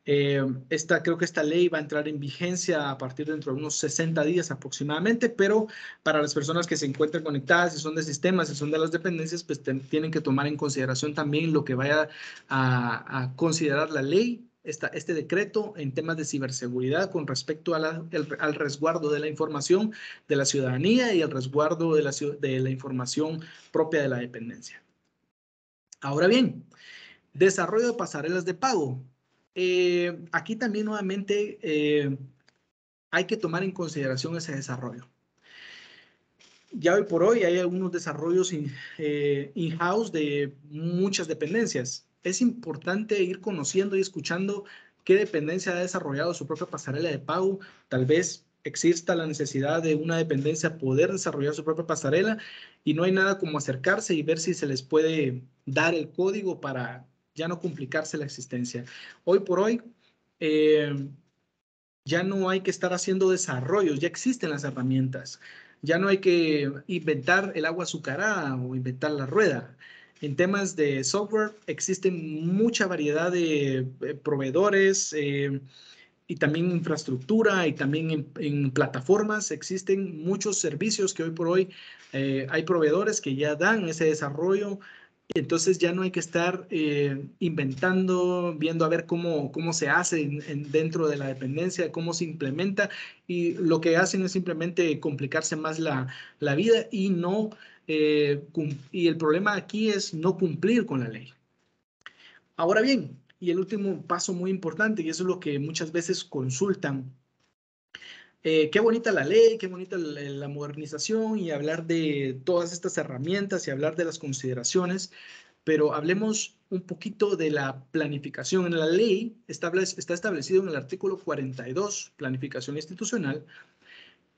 Creo que esta ley va a entrar en vigencia a partir de dentro de unos 60 días aproximadamente, pero para las personas que se encuentran conectadas, si son de sistemas, si son de las dependencias, pues tienen que tomar en consideración también lo que vaya a considerar la ley, este decreto en temas de ciberseguridad con respecto al resguardo de la información de la ciudadanía y el resguardo de la información propia de la dependencia. Ahora bien, desarrollo de pasarelas de pago. Aquí también nuevamente hay que tomar en consideración ese desarrollo. Ya hoy por hoy hay algunos desarrollos in-house de muchas dependencias. Es importante ir conociendo y escuchando qué dependencia ha desarrollado su propia pasarela de pago. Tal vez exista la necesidad de una dependencia poder desarrollar su propia pasarela y no hay nada como acercarse y ver si se les puede dar el código para ya no complicarse la existencia. Hoy por hoy ya no hay que estar haciendo desarrollos, ya existen las herramientas. Ya no hay que inventar el agua azucarada o inventar la rueda. En temas de software existen mucha variedad de proveedores y también infraestructura y también en plataformas existen muchos servicios que hoy por hoy hay proveedores que ya dan ese desarrollo. Entonces ya no hay que estar inventando, viendo a ver cómo se hace dentro de la dependencia, cómo se implementa y lo que hacen es simplemente complicarse más la vida y no, y el problema aquí es no cumplir con la ley. Ahora bien, y el último paso muy importante, y eso es lo que muchas veces consultan, qué bonita la ley, qué bonita la modernización y hablar de todas estas herramientas y hablar de las consideraciones, pero hablemos un poquito de la planificación. En la ley está establecido en el artículo 42, planificación institucional,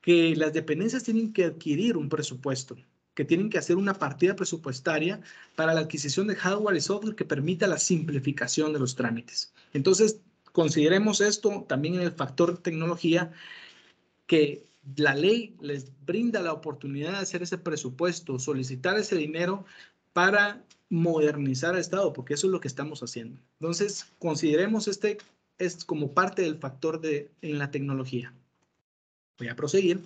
que las dependencias tienen que adquirir un presupuesto, que tienen que hacer una partida presupuestaria para la adquisición de hardware y software que permita la simplificación de los trámites. Entonces, consideremos esto también en el factor tecnología, que la ley les brinda la oportunidad de hacer ese presupuesto, solicitar ese dinero para modernizar el Estado, porque eso es lo que estamos haciendo. Entonces, consideremos es como parte del factor en la tecnología. Voy a proseguir.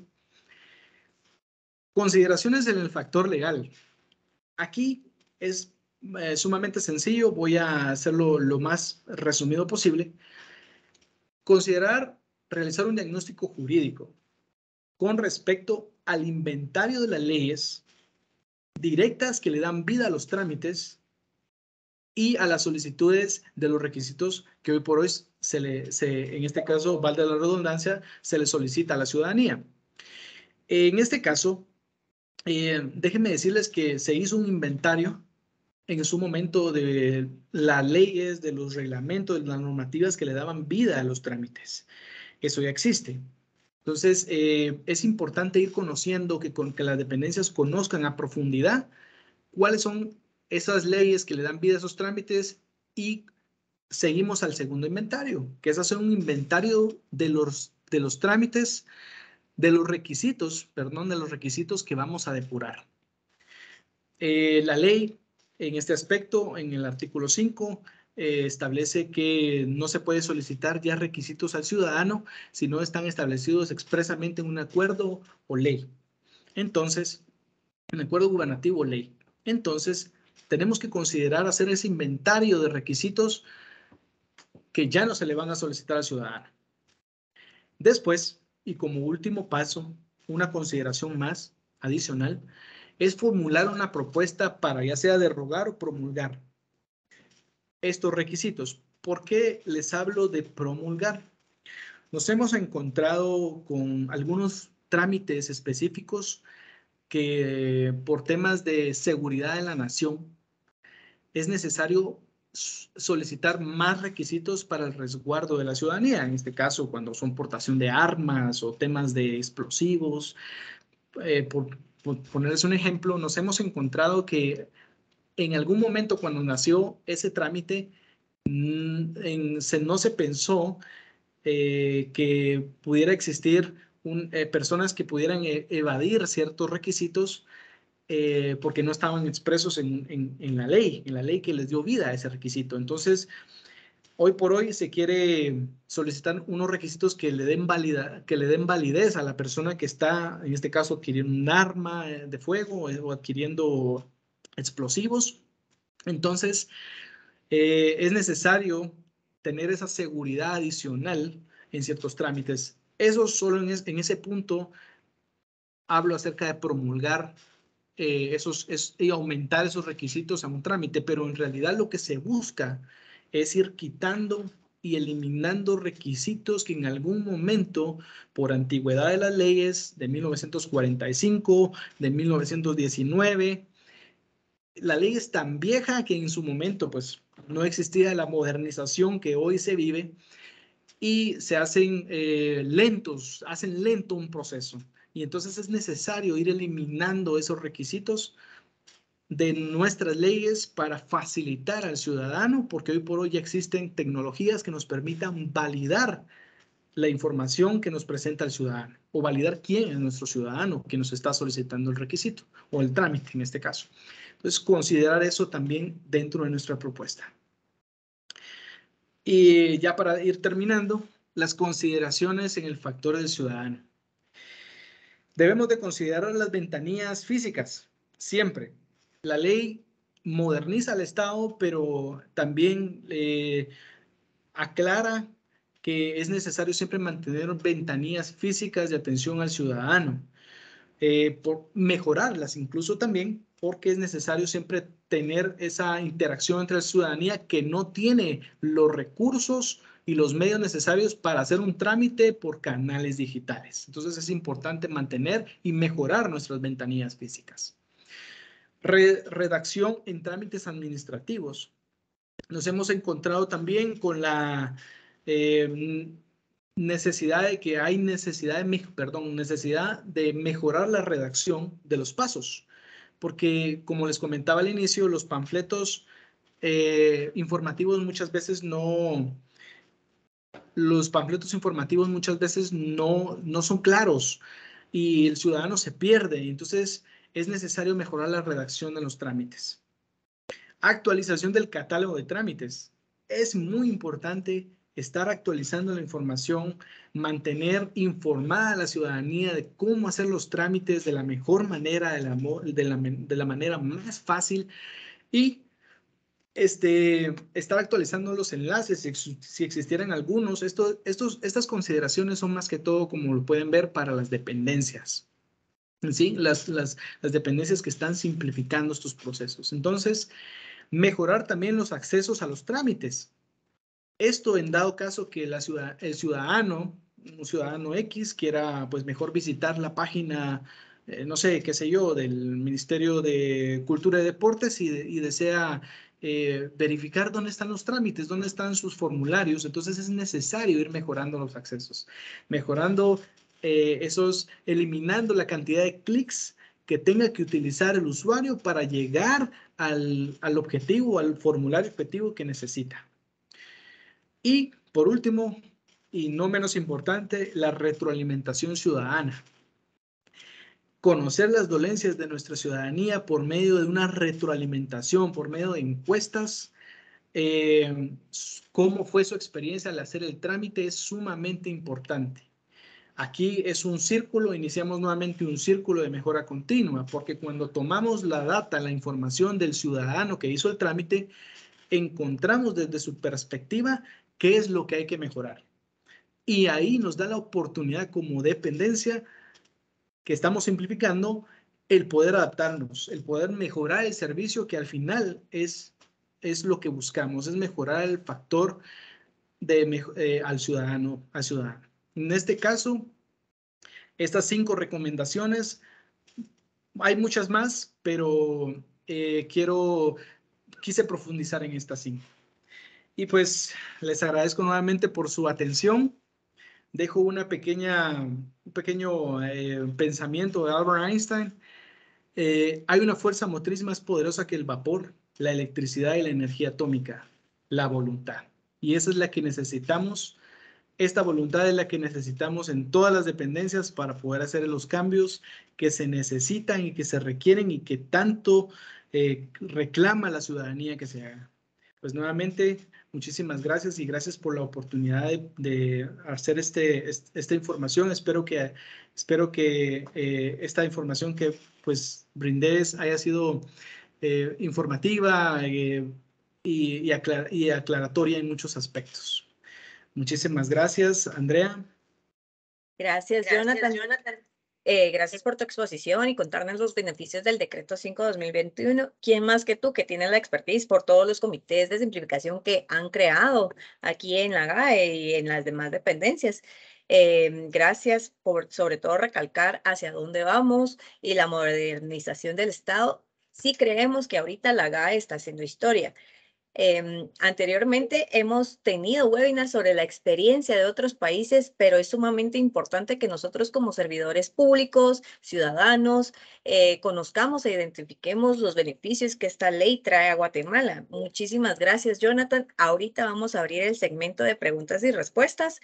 Consideraciones en el factor legal. Aquí es sumamente sencillo, voy a hacerlo lo más resumido posible. Realizar un diagnóstico jurídico con respecto al inventario de las leyes directas que le dan vida a los trámites y a las solicitudes de los requisitos que hoy por hoy en este caso, valga la redundancia, se le solicita a la ciudadanía. En este caso, déjenme decirles que se hizo un inventario en su momento de las leyes, de los reglamentos, de las normativas que le daban vida a los trámites. Eso ya existe. Entonces, es importante ir conociendo que las dependencias conozcan a profundidad cuáles son esas leyes que le dan vida a esos trámites y seguimos al segundo inventario, que es hacer un inventario de los trámites, de los requisitos que vamos a depurar. La ley, en este aspecto, en el artículo 5, establece que no se puede solicitar ya requisitos al ciudadano si no están establecidos expresamente en un acuerdo o ley. Entonces, en acuerdo gubernativo o ley. Entonces, tenemos que considerar hacer ese inventario de requisitos que ya no se le van a solicitar al ciudadano. Después, y como último paso, una consideración más adicional, es formular una propuesta para ya sea derogar o promulgar. estos requisitos. ¿Por qué les hablo de promulgar? Nos hemos encontrado con algunos trámites específicos que por temas de seguridad de la nación es necesario solicitar más requisitos para el resguardo de la ciudadanía. En este caso, cuando son portación de armas o temas de explosivos. Por ponerles un ejemplo, nos hemos encontrado que en algún momento cuando nació ese trámite, no se pensó que pudiera existir personas que pudieran evadir ciertos requisitos porque no estaban expresos en la ley que les dio vida a ese requisito. Entonces, hoy por hoy se quiere solicitar unos requisitos que le den validez a la persona que está, en este caso, adquiriendo un arma de fuego o adquiriendo explosivos. Entonces, es necesario tener esa seguridad adicional en ciertos trámites. Eso solo en ese punto hablo acerca de promulgar y aumentar esos requisitos a un trámite, pero en realidad lo que se busca es ir quitando y eliminando requisitos que en algún momento, por antigüedad de las leyes de 1945, de 1919, la ley es tan vieja que en su momento pues no existía la modernización que hoy se vive y se hacen hacen lento un proceso. Y entonces es necesario ir eliminando esos requisitos de nuestras leyes para facilitar al ciudadano, porque hoy por hoy ya existen tecnologías que nos permitan validar la información que nos presenta el ciudadano o validar quién es nuestro ciudadano que nos está solicitando el requisito o el trámite en este caso. Entonces, considerar eso también dentro de nuestra propuesta. Y ya para ir terminando, las consideraciones en el factor del ciudadano. Debemos de considerar las ventanillas físicas, siempre. La ley moderniza al Estado, pero también aclara que es necesario siempre mantener ventanillas físicas de atención al ciudadano, por mejorarlas incluso también, porque es necesario siempre tener esa interacción entre la ciudadanía que no tiene los recursos y los medios necesarios para hacer un trámite por canales digitales. Entonces es importante mantener y mejorar nuestras ventanillas físicas. Redacción en trámites administrativos. Nos hemos encontrado también con la necesidad de mejorar la redacción de los pasos, porque como les comentaba al inicio, los panfletos informativos muchas veces no son claros y el ciudadano se pierde. Entonces es necesario mejorar la redacción de los trámites. Actualización del catálogo de trámites. Es muy importante estar actualizando la información, mantener informada a la ciudadanía de cómo hacer los trámites de la mejor manera, de la manera más fácil y estar actualizando los enlaces si existieran algunos. Estas consideraciones son más que todo, como lo pueden ver, para las dependencias. ¿Sí? Las dependencias que están simplificando estos procesos. Entonces, mejorar también los accesos a los trámites. Esto en dado caso que un ciudadano X quiera pues mejor visitar la página, no sé, qué sé yo, del Ministerio de Cultura y Deportes y desea verificar dónde están los trámites, dónde están sus formularios. Entonces es necesario ir mejorando los accesos, mejorando eliminando la cantidad de clics que tenga que utilizar el usuario para llegar al objetivo, al formulario objetivo que necesita. Y por último, y no menos importante, la retroalimentación ciudadana. Conocer las dolencias de nuestra ciudadanía por medio de una retroalimentación, por medio de encuestas, cómo fue su experiencia al hacer el trámite es sumamente importante. Aquí es un círculo, iniciamos nuevamente un círculo de mejora continua, porque cuando tomamos la data, la información del ciudadano que hizo el trámite, encontramos desde su perspectiva qué es lo que hay que mejorar. Y ahí nos da la oportunidad como dependencia que estamos simplificando el poder adaptarnos, el poder mejorar el servicio que al final es es lo que buscamos, es mejorar el factor al ciudadano, En este caso, estas 5 recomendaciones, hay muchas más, pero quise profundizar en estas 5. Y pues les agradezco nuevamente por su atención. Dejo un pequeño pensamiento de Albert Einstein. Hay una fuerza motriz más poderosa que el vapor, la electricidad y la energía atómica, la voluntad. Y esa es la que necesitamos. Esta voluntad es la que necesitamos en todas las dependencias para poder hacer los cambios que se necesitan y que se requieren y que tanto reclama la ciudadanía que se haga. Pues nuevamente, muchísimas gracias y gracias por la oportunidad de hacer esta información. Espero que esta información que pues brindé haya sido informativa y aclaratoria en muchos aspectos. Muchísimas gracias, Andrea. Gracias, Jonathan. Gracias por tu exposición y contarnos los beneficios del Decreto 5/2021. ¿Quién más que tú, que tienes la expertise por todos los comités de simplificación que han creado aquí en la GAE y en las demás dependencias? Gracias por, sobre todo, recalcar hacia dónde vamos y la modernización del Estado. Sí creemos que ahorita la GAE está haciendo historia. Anteriormente hemos tenido webinars sobre la experiencia de otros países, pero es sumamente importante que nosotros como servidores públicos, ciudadanos, conozcamos e identifiquemos los beneficios que esta ley trae a Guatemala. Muchísimas gracias, Jonathan. Ahorita vamos a abrir el segmento de preguntas y respuestas.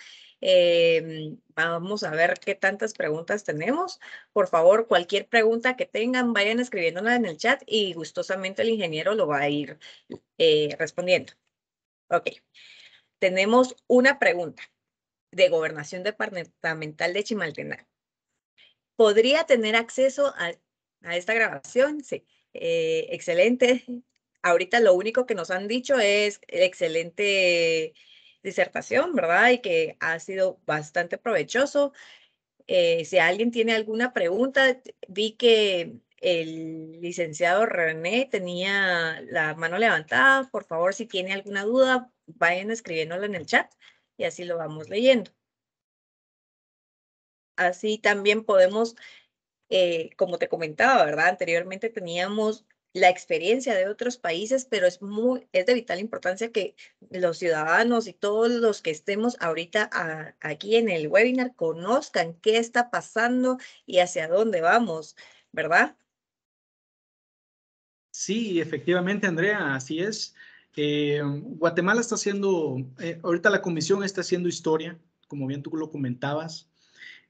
Vamos a ver qué tantas preguntas tenemos. Por favor, cualquier pregunta que tengan, vayan escribiéndola en el chat y gustosamente el ingeniero lo va a ir respondiendo. Ok, tenemos una pregunta de Gobernación Departamental de Chimaltenango. ¿Podría tener acceso a esta grabación? Sí, excelente. Ahorita lo único que nos han dicho es excelente disertación, ¿verdad? Y que ha sido bastante provechoso. Si alguien tiene alguna pregunta, vi que el licenciado René tenía la mano levantada. Por favor, si tiene alguna duda, vayan escribiéndolo en el chat y así lo vamos leyendo. Así también podemos, como te comentaba, ¿verdad? Anteriormente teníamos la experiencia de otros países, pero es de vital importancia que los ciudadanos y todos los que estemos ahorita aquí en el webinar conozcan qué está pasando y hacia dónde vamos, ¿verdad? Sí, efectivamente, Andrea, así es. Guatemala está haciendo, ahorita la comisión está haciendo historia, como bien tú lo comentabas.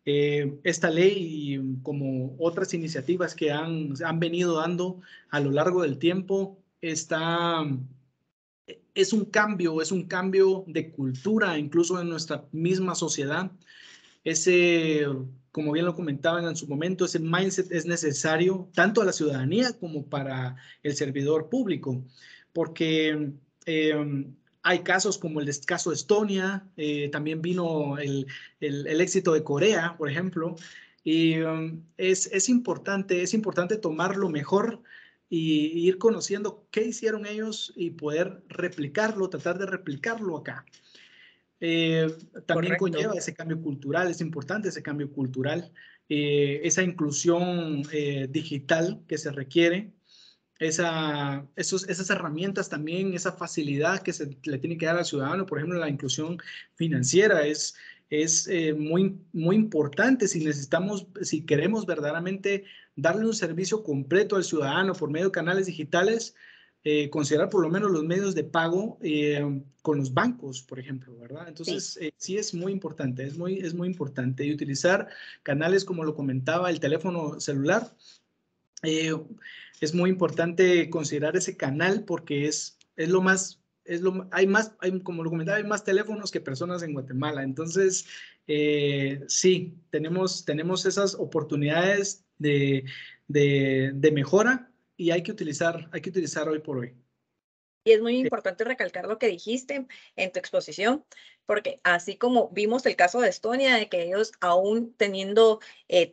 Esta ley, como otras iniciativas que han venido dando a lo largo del tiempo, es un cambio de cultura, incluso en nuestra misma sociedad. Como bien lo comentaban en su momento, ese mindset es necesario tanto a la ciudadanía como para el servidor público, porque hay casos como el caso de Estonia, también vino el éxito de Corea, por ejemplo, y es importante tomar lo mejor y ir conociendo qué hicieron ellos y poder replicarlo, tratar de replicarlo acá. También Correcto. conlleva ese cambio cultural, es importante ese cambio cultural, esa inclusión digital que se requiere, esas herramientas también, esa facilidad que se le tiene que dar al ciudadano, por ejemplo, la inclusión financiera es muy importante si queremos verdaderamente darle un servicio completo al ciudadano por medio de canales digitales, considerar por lo menos los medios de pago con los bancos, por ejemplo, ¿verdad? Entonces, sí es muy importante, es muy importante. Y utilizar canales, como lo comentaba, el teléfono celular. Es muy importante considerar ese canal porque como lo comentaba, hay más teléfonos que personas en Guatemala. Entonces, sí, tenemos esas oportunidades de mejora y hay que utilizar hoy por hoy. Y es muy importante recalcar lo que dijiste en tu exposición, porque así como vimos el caso de Estonia, de que ellos aún teniendo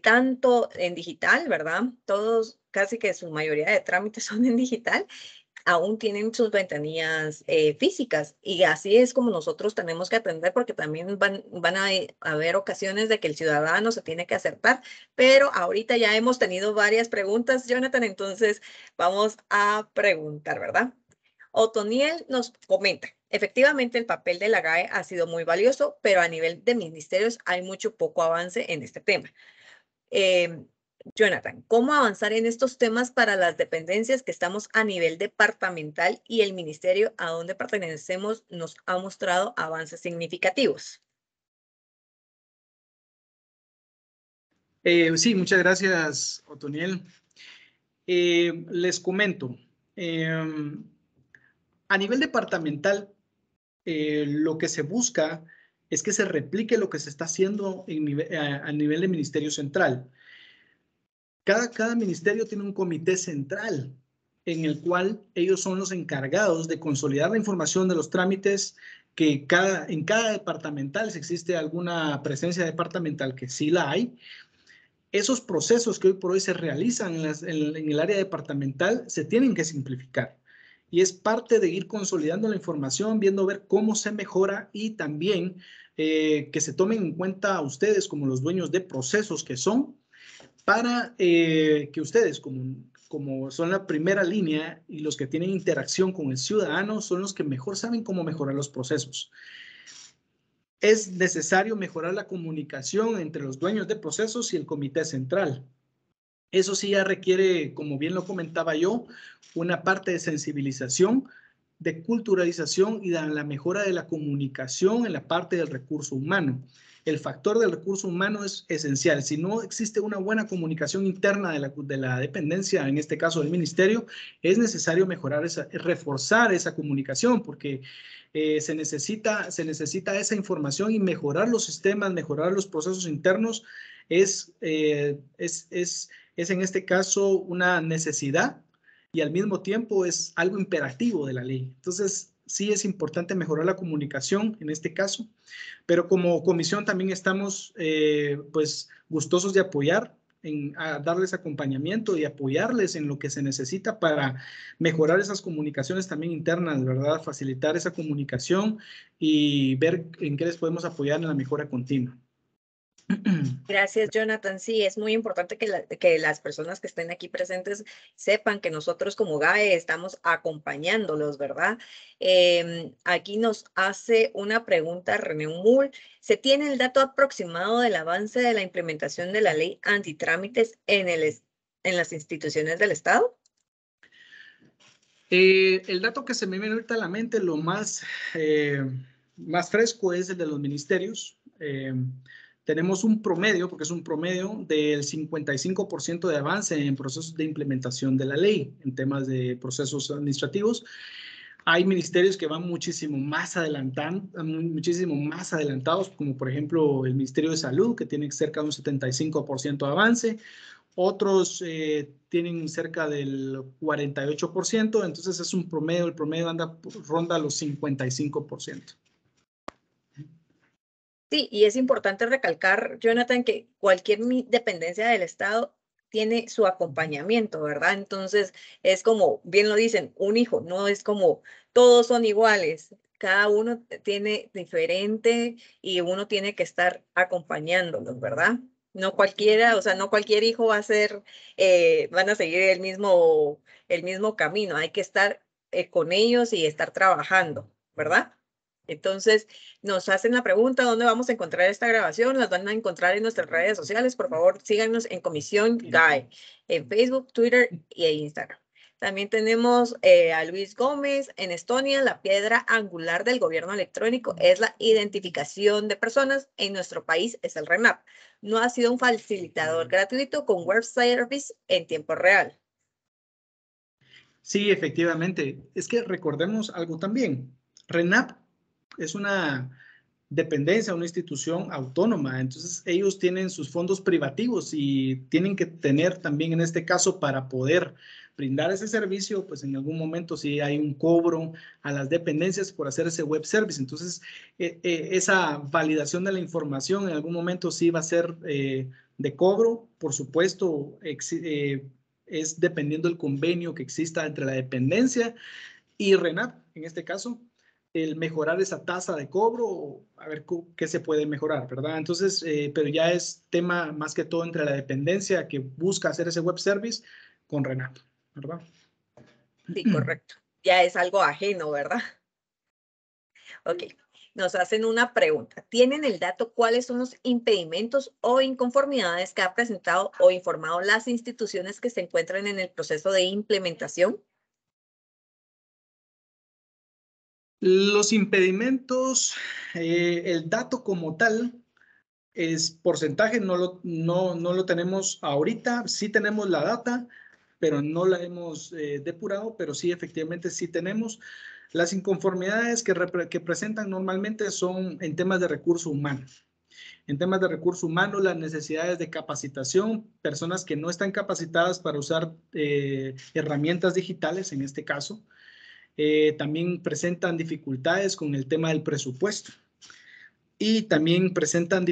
tanto en digital, ¿verdad? Todos, casi que su mayoría de trámites son en digital, aún tienen sus ventanillas físicas, y así es como nosotros tenemos que atender, porque también van a haber ocasiones de que el ciudadano se tiene que acertar, pero ahorita ya hemos tenido varias preguntas, Jonathan, entonces vamos a preguntar, ¿verdad? Otoniel nos comenta, efectivamente el papel de la GAE ha sido muy valioso, pero a nivel de ministerios hay mucho poco avance en este tema. Jonathan, ¿cómo avanzar en estos temas para las dependencias que estamos a nivel departamental y el ministerio a donde pertenecemos nos ha mostrado avances significativos? Sí, muchas gracias, Otoniel. Les comento, a nivel departamental, lo que se busca es que se replique lo que se está haciendo a nivel de Ministerio Central. Cada ministerio tiene un comité central en el cual ellos son los encargados de consolidar la información de los trámites que en cada departamental, si existe alguna presencia departamental, que sí la hay, esos procesos que hoy por hoy se realizan en el área departamental se tienen que simplificar. Y es parte de ir consolidando la información, viendo ver cómo se mejora y también que se tomen en cuenta a ustedes como los dueños de procesos que son, para que ustedes, como son la primera línea y los que tienen interacción con el ciudadano, son los que mejor saben cómo mejorar los procesos. Es necesario mejorar la comunicación entre los dueños de procesos y el comité central. Eso sí ya requiere, como bien lo comentaba yo, una parte de sensibilización, de culturalización y de la mejora de la comunicación en la parte del recurso humano. El factor del recurso humano es esencial. Si no existe una buena comunicación interna de la dependencia, en este caso del ministerio, es necesario mejorar reforzar esa comunicación, porque se necesita esa información, y mejorar los sistemas, mejorar los procesos internos es en este caso una necesidad, y al mismo tiempo es algo imperativo de la ley. Entonces, sí es importante mejorar la comunicación en este caso, pero como comisión también estamos pues gustosos de apoyar, a darles acompañamiento y apoyarles en lo que se necesita para mejorar esas comunicaciones también internas, ¿verdad? Facilitar esa comunicación y ver en qué les podemos apoyar en la mejora continua. Gracias, Jonathan. Sí, es muy importante que las personas que estén aquí presentes sepan que nosotros como GAE estamos acompañándolos, ¿verdad? Aquí nos hace una pregunta René Mull. ¿Se tiene el dato aproximado del avance de la implementación de la ley antitrámites en las instituciones del Estado? El dato que se me viene ahorita a la mente, lo más fresco, es el de los ministerios. Tenemos un promedio, porque es un promedio, del 55% de avance en procesos de implementación de la ley en temas de procesos administrativos. Hay ministerios que van muchísimo más adelantados, como por ejemplo el Ministerio de Salud, que tiene cerca de un 75% de avance. Otros tienen cerca del 48%, entonces es un promedio, el promedio ronda los 55%. Sí, y es importante recalcar, Jonathan, que cualquier dependencia del Estado tiene su acompañamiento, ¿verdad? Entonces, es como, bien lo dicen, un hijo, no es como todos son iguales, cada uno tiene diferente y uno tiene que estar acompañándolos, ¿verdad? No cualquiera, o sea, no cualquier hijo va a ser, van a seguir el mismo camino, hay que estar con ellos y estar trabajando, ¿verdad? Entonces, nos hacen la pregunta, ¿dónde vamos a encontrar esta grabación? Las van a encontrar en nuestras redes sociales. Por favor, síganos en Comisión GAE, en Facebook, Twitter e Instagram. También tenemos a Luis Gómez. En Estonia, la piedra angular del gobierno electrónico es la identificación de personas. En nuestro país es el RENAP. No ha sido un facilitador gratuito con web service en tiempo real. Sí, efectivamente. Es que recordemos algo también. RENAP es una dependencia, una institución autónoma, entonces ellos tienen sus fondos privativos y tienen que tener también, en este caso, para poder brindar ese servicio, pues en algún momento sí hay un cobro a las dependencias por hacer ese web service. Entonces, esa validación de la información en algún momento sí va a ser de cobro, por supuesto. es dependiendo del convenio que exista entre la dependencia y RENAP, en este caso, el mejorar esa tasa de cobro, a ver qué se puede mejorar, ¿verdad? Entonces, pero ya es tema más que todo entre la dependencia que busca hacer ese web service con RENAP, ¿verdad? Sí, correcto. Ya es algo ajeno, ¿verdad? Ok. Nos hacen una pregunta. ¿Tienen el dato cuáles son los impedimentos o inconformidades que ha presentado o informado las instituciones que se encuentran en el proceso de implementación? Los impedimentos, el dato como tal, es porcentaje, no lo tenemos ahorita, sí tenemos la data, pero no la hemos depurado, pero sí, efectivamente, sí tenemos. Las inconformidades que presentan normalmente son en temas de recurso humano. En temas de recurso humano, las necesidades de capacitación, personas que no están capacitadas para usar herramientas digitales, en este caso. También presentan dificultades con el tema del presupuesto y también presentan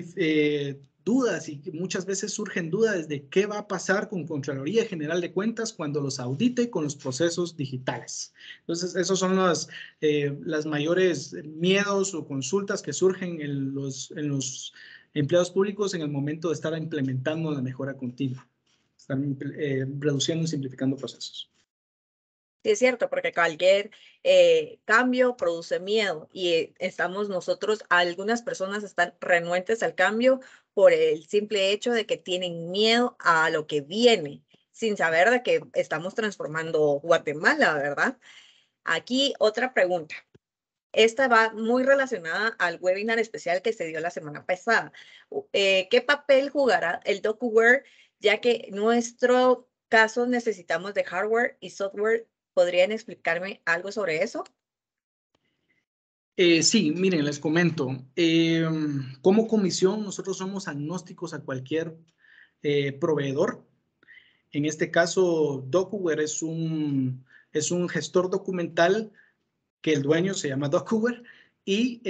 dudas y muchas veces surgen dudas de qué va a pasar con Contraloría General de Cuentas cuando los audite con los procesos digitales. Entonces, esos son las mayores miedos o consultas que surgen en los empleados públicos en el momento de estar implementando la mejora continua. Están reduciendo y simplificando procesos. Sí, es cierto, porque cualquier cambio produce miedo y estamos nosotros, algunas personas están renuentes al cambio por el simple hecho de que tienen miedo a lo que viene, sin saber de que estamos transformando Guatemala, ¿verdad? Aquí otra pregunta. Esta va muy relacionada al webinar especial que se dio la semana pasada. ¿Qué papel jugará el DocuWare, ya que en nuestro caso necesitamos de hardware y software? ¿Podrían explicarme algo sobre eso? Sí, miren, les comento. Como comisión, nosotros somos agnósticos a cualquier proveedor. En este caso, DocuWare es un gestor documental que el dueño se llama DocuWare y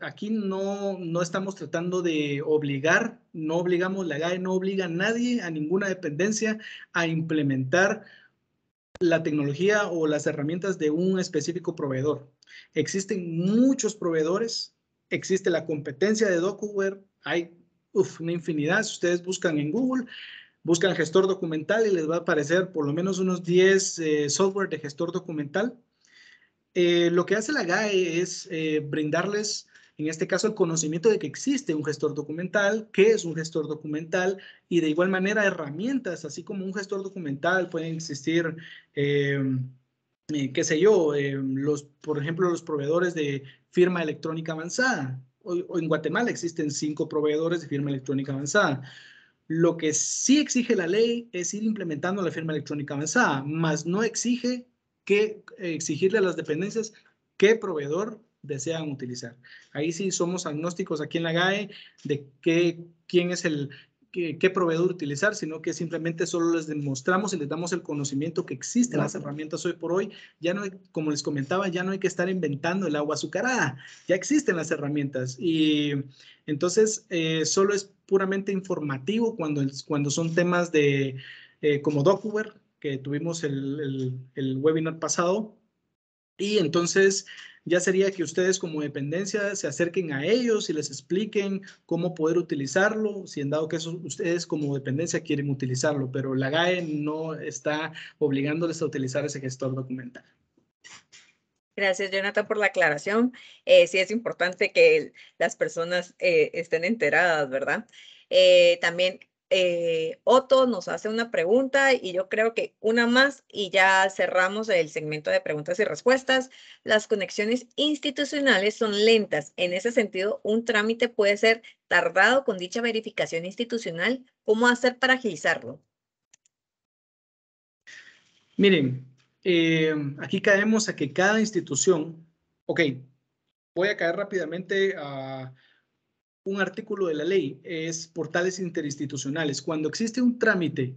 aquí no estamos tratando de obligar, no obligamos, la GAE no obliga a nadie, a ninguna dependencia a implementar la tecnología o las herramientas de un específico proveedor. Existen muchos proveedores, existe la competencia de DocuWare, hay una infinidad. Si ustedes buscan en Google, buscan gestor documental y les va a aparecer por lo menos unos 10 software de gestor documental. Lo que hace la GAE es brindarles, en este caso, el conocimiento de que existe un gestor documental, qué es un gestor documental y de igual manera herramientas, así como un gestor documental pueden existir, qué sé yo, por ejemplo, los proveedores de firma electrónica avanzada. O en Guatemala existen 5 proveedores de firma electrónica avanzada. Lo que sí exige la ley es ir implementando la firma electrónica avanzada, más no exige que exigirle a las dependencias qué proveedor desean utilizar. Ahí sí somos agnósticos aquí en la GAE de quién es qué proveedor utilizar, sino que simplemente solo les demostramos y les damos el conocimiento que existen las herramientas hoy por hoy. Ya no hay, como les comentaba, ya no hay que estar inventando el agua azucarada, ya existen las herramientas y entonces solo es puramente informativo cuando son temas de como DocuWare, que tuvimos el webinar pasado. Y entonces ya sería que ustedes como dependencia se acerquen a ellos y les expliquen cómo poder utilizarlo, si en dado que ustedes como dependencia quieren utilizarlo, pero la GAE no está obligándoles a utilizar ese gestor documental. Gracias, Jonathan, por la aclaración. Sí es importante que las personas estén enteradas, ¿verdad? También Otto nos hace una pregunta y yo creo que una más y ya cerramos el segmento de preguntas y respuestas. Las conexiones institucionales son lentas. En ese sentido, un trámite puede ser tardado con dicha verificación institucional. ¿Cómo hacer para agilizarlo? Miren, aquí caemos a que cada institución, ok, voy a caer rápidamente a un artículo de la ley, es portales interinstitucionales. Cuando existe un trámite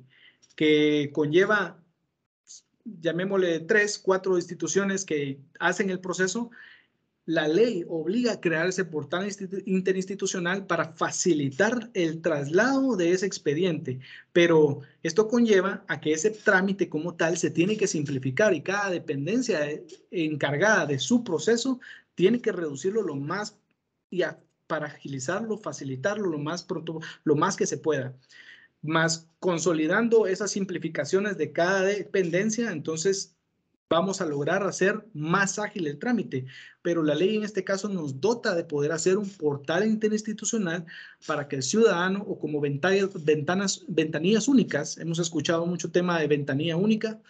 que conlleva, llamémosle 3, 4 instituciones que hacen el proceso, la ley obliga a crear ese portal interinstitucional para facilitar el traslado de ese expediente, pero esto conlleva a que ese trámite como tal se tiene que simplificar y cada dependencia encargada de su proceso tiene que reducirlo lo más para agilizarlo, facilitarlo lo más pronto, lo más que se pueda. Más consolidando esas simplificaciones de cada dependencia, entonces vamos a lograr hacer más ágil el trámite, pero la ley en este caso nos dota de poder hacer un portal interinstitucional para que el ciudadano o como ventanillas únicas, hemos escuchado mucho tema de ventanilla única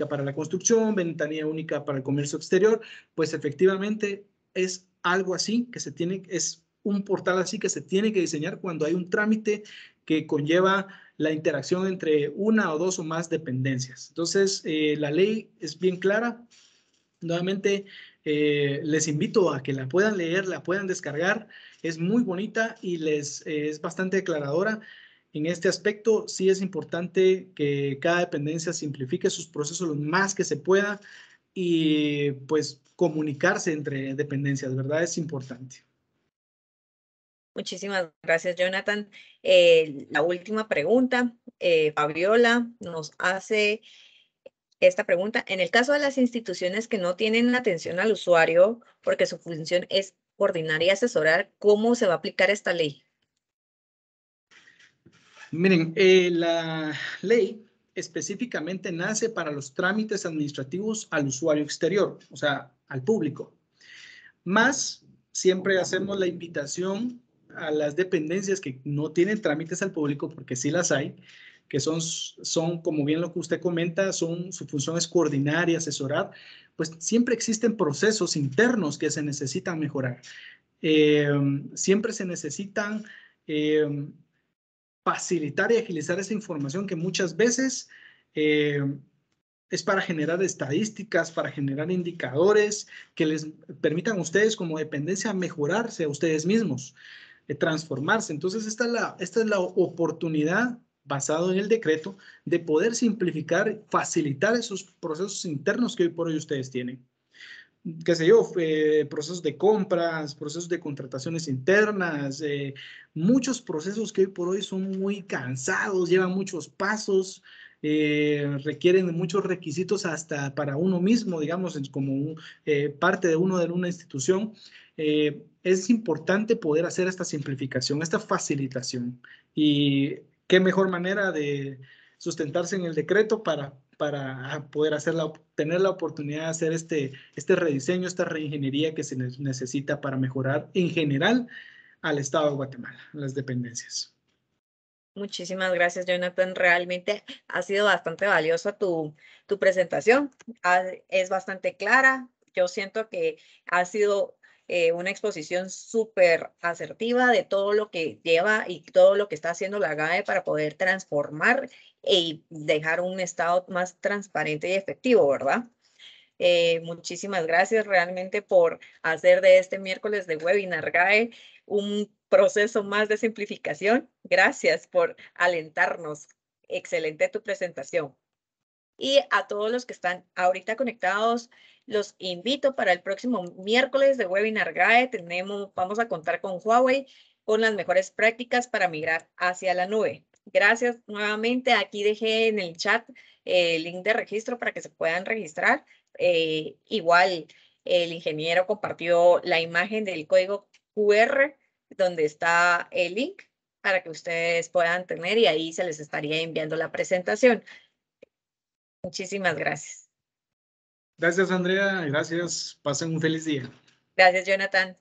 para la construcción, ventanilla única para el comercio exterior, pues efectivamente es algo así que es un portal así que se tiene que diseñar cuando hay un trámite que conlleva la interacción entre una o dos o más dependencias. Entonces, la ley es bien clara. Nuevamente, les invito a que la puedan leer, la puedan descargar. Es muy bonita y es bastante aclaradora. En este aspecto, sí es importante que cada dependencia simplifique sus procesos lo más que se pueda y pues comunicarse entre dependencias, ¿verdad? Es importante. Muchísimas gracias, Jonathan. La última pregunta, Fabiola nos hace esta pregunta. En el caso de las instituciones que no tienen atención al usuario, porque su función es coordinar y asesorar, ¿cómo se va a aplicar esta ley? Miren, la ley específicamente nace para los trámites administrativos al usuario exterior, o sea, al público. Más, siempre hacemos la invitación a las dependencias que no tienen trámites al público, porque sí las hay, que son como bien lo que usted comenta, su función es coordinar y asesorar, pues siempre existen procesos internos que se necesitan mejorar. Siempre se necesitan facilitar y agilizar esa información que muchas veces es para generar estadísticas, para generar indicadores que les permitan a ustedes como dependencia mejorarse a ustedes mismos, transformarse. Entonces, esta es la oportunidad basado en el decreto de poder simplificar, facilitar esos procesos internos que hoy por hoy ustedes tienen. Qué sé yo, procesos de compras, procesos de contrataciones internas, muchos procesos que hoy por hoy son muy cansados, llevan muchos pasos, requieren de muchos requisitos hasta para uno mismo, digamos, como parte de una institución. Es importante poder hacer esta simplificación, esta facilitación. Y qué mejor manera de sustentarse en el decreto para poder tener la oportunidad de hacer este rediseño, esta reingeniería que se necesita para mejorar en general al Estado de Guatemala, las dependencias. Muchísimas gracias, Jonathan. Realmente ha sido bastante valiosa tu presentación. Es bastante clara. Yo siento que ha sido una exposición súper asertiva de todo lo que lleva y todo lo que está haciendo la GAE para poder transformar y dejar un Estado más transparente y efectivo, ¿verdad? Muchísimas gracias realmente por hacer de este miércoles de webinar GAE un proceso más de simplificación. Gracias por alentarnos. Excelente tu presentación. Y a todos los que están ahorita conectados, los invito para el próximo miércoles de webinar GAE. Vamos a contar con Huawei con las mejores prácticas para migrar hacia la nube. Gracias nuevamente. Aquí dejé en el chat el link de registro para que se puedan registrar. Igual el ingeniero compartió la imagen del código QR donde está el link para que ustedes puedan tener y ahí se les estaría enviando la presentación. Muchísimas gracias. Gracias, Andrea. Gracias. Pasen un feliz día. Gracias, Jonathan.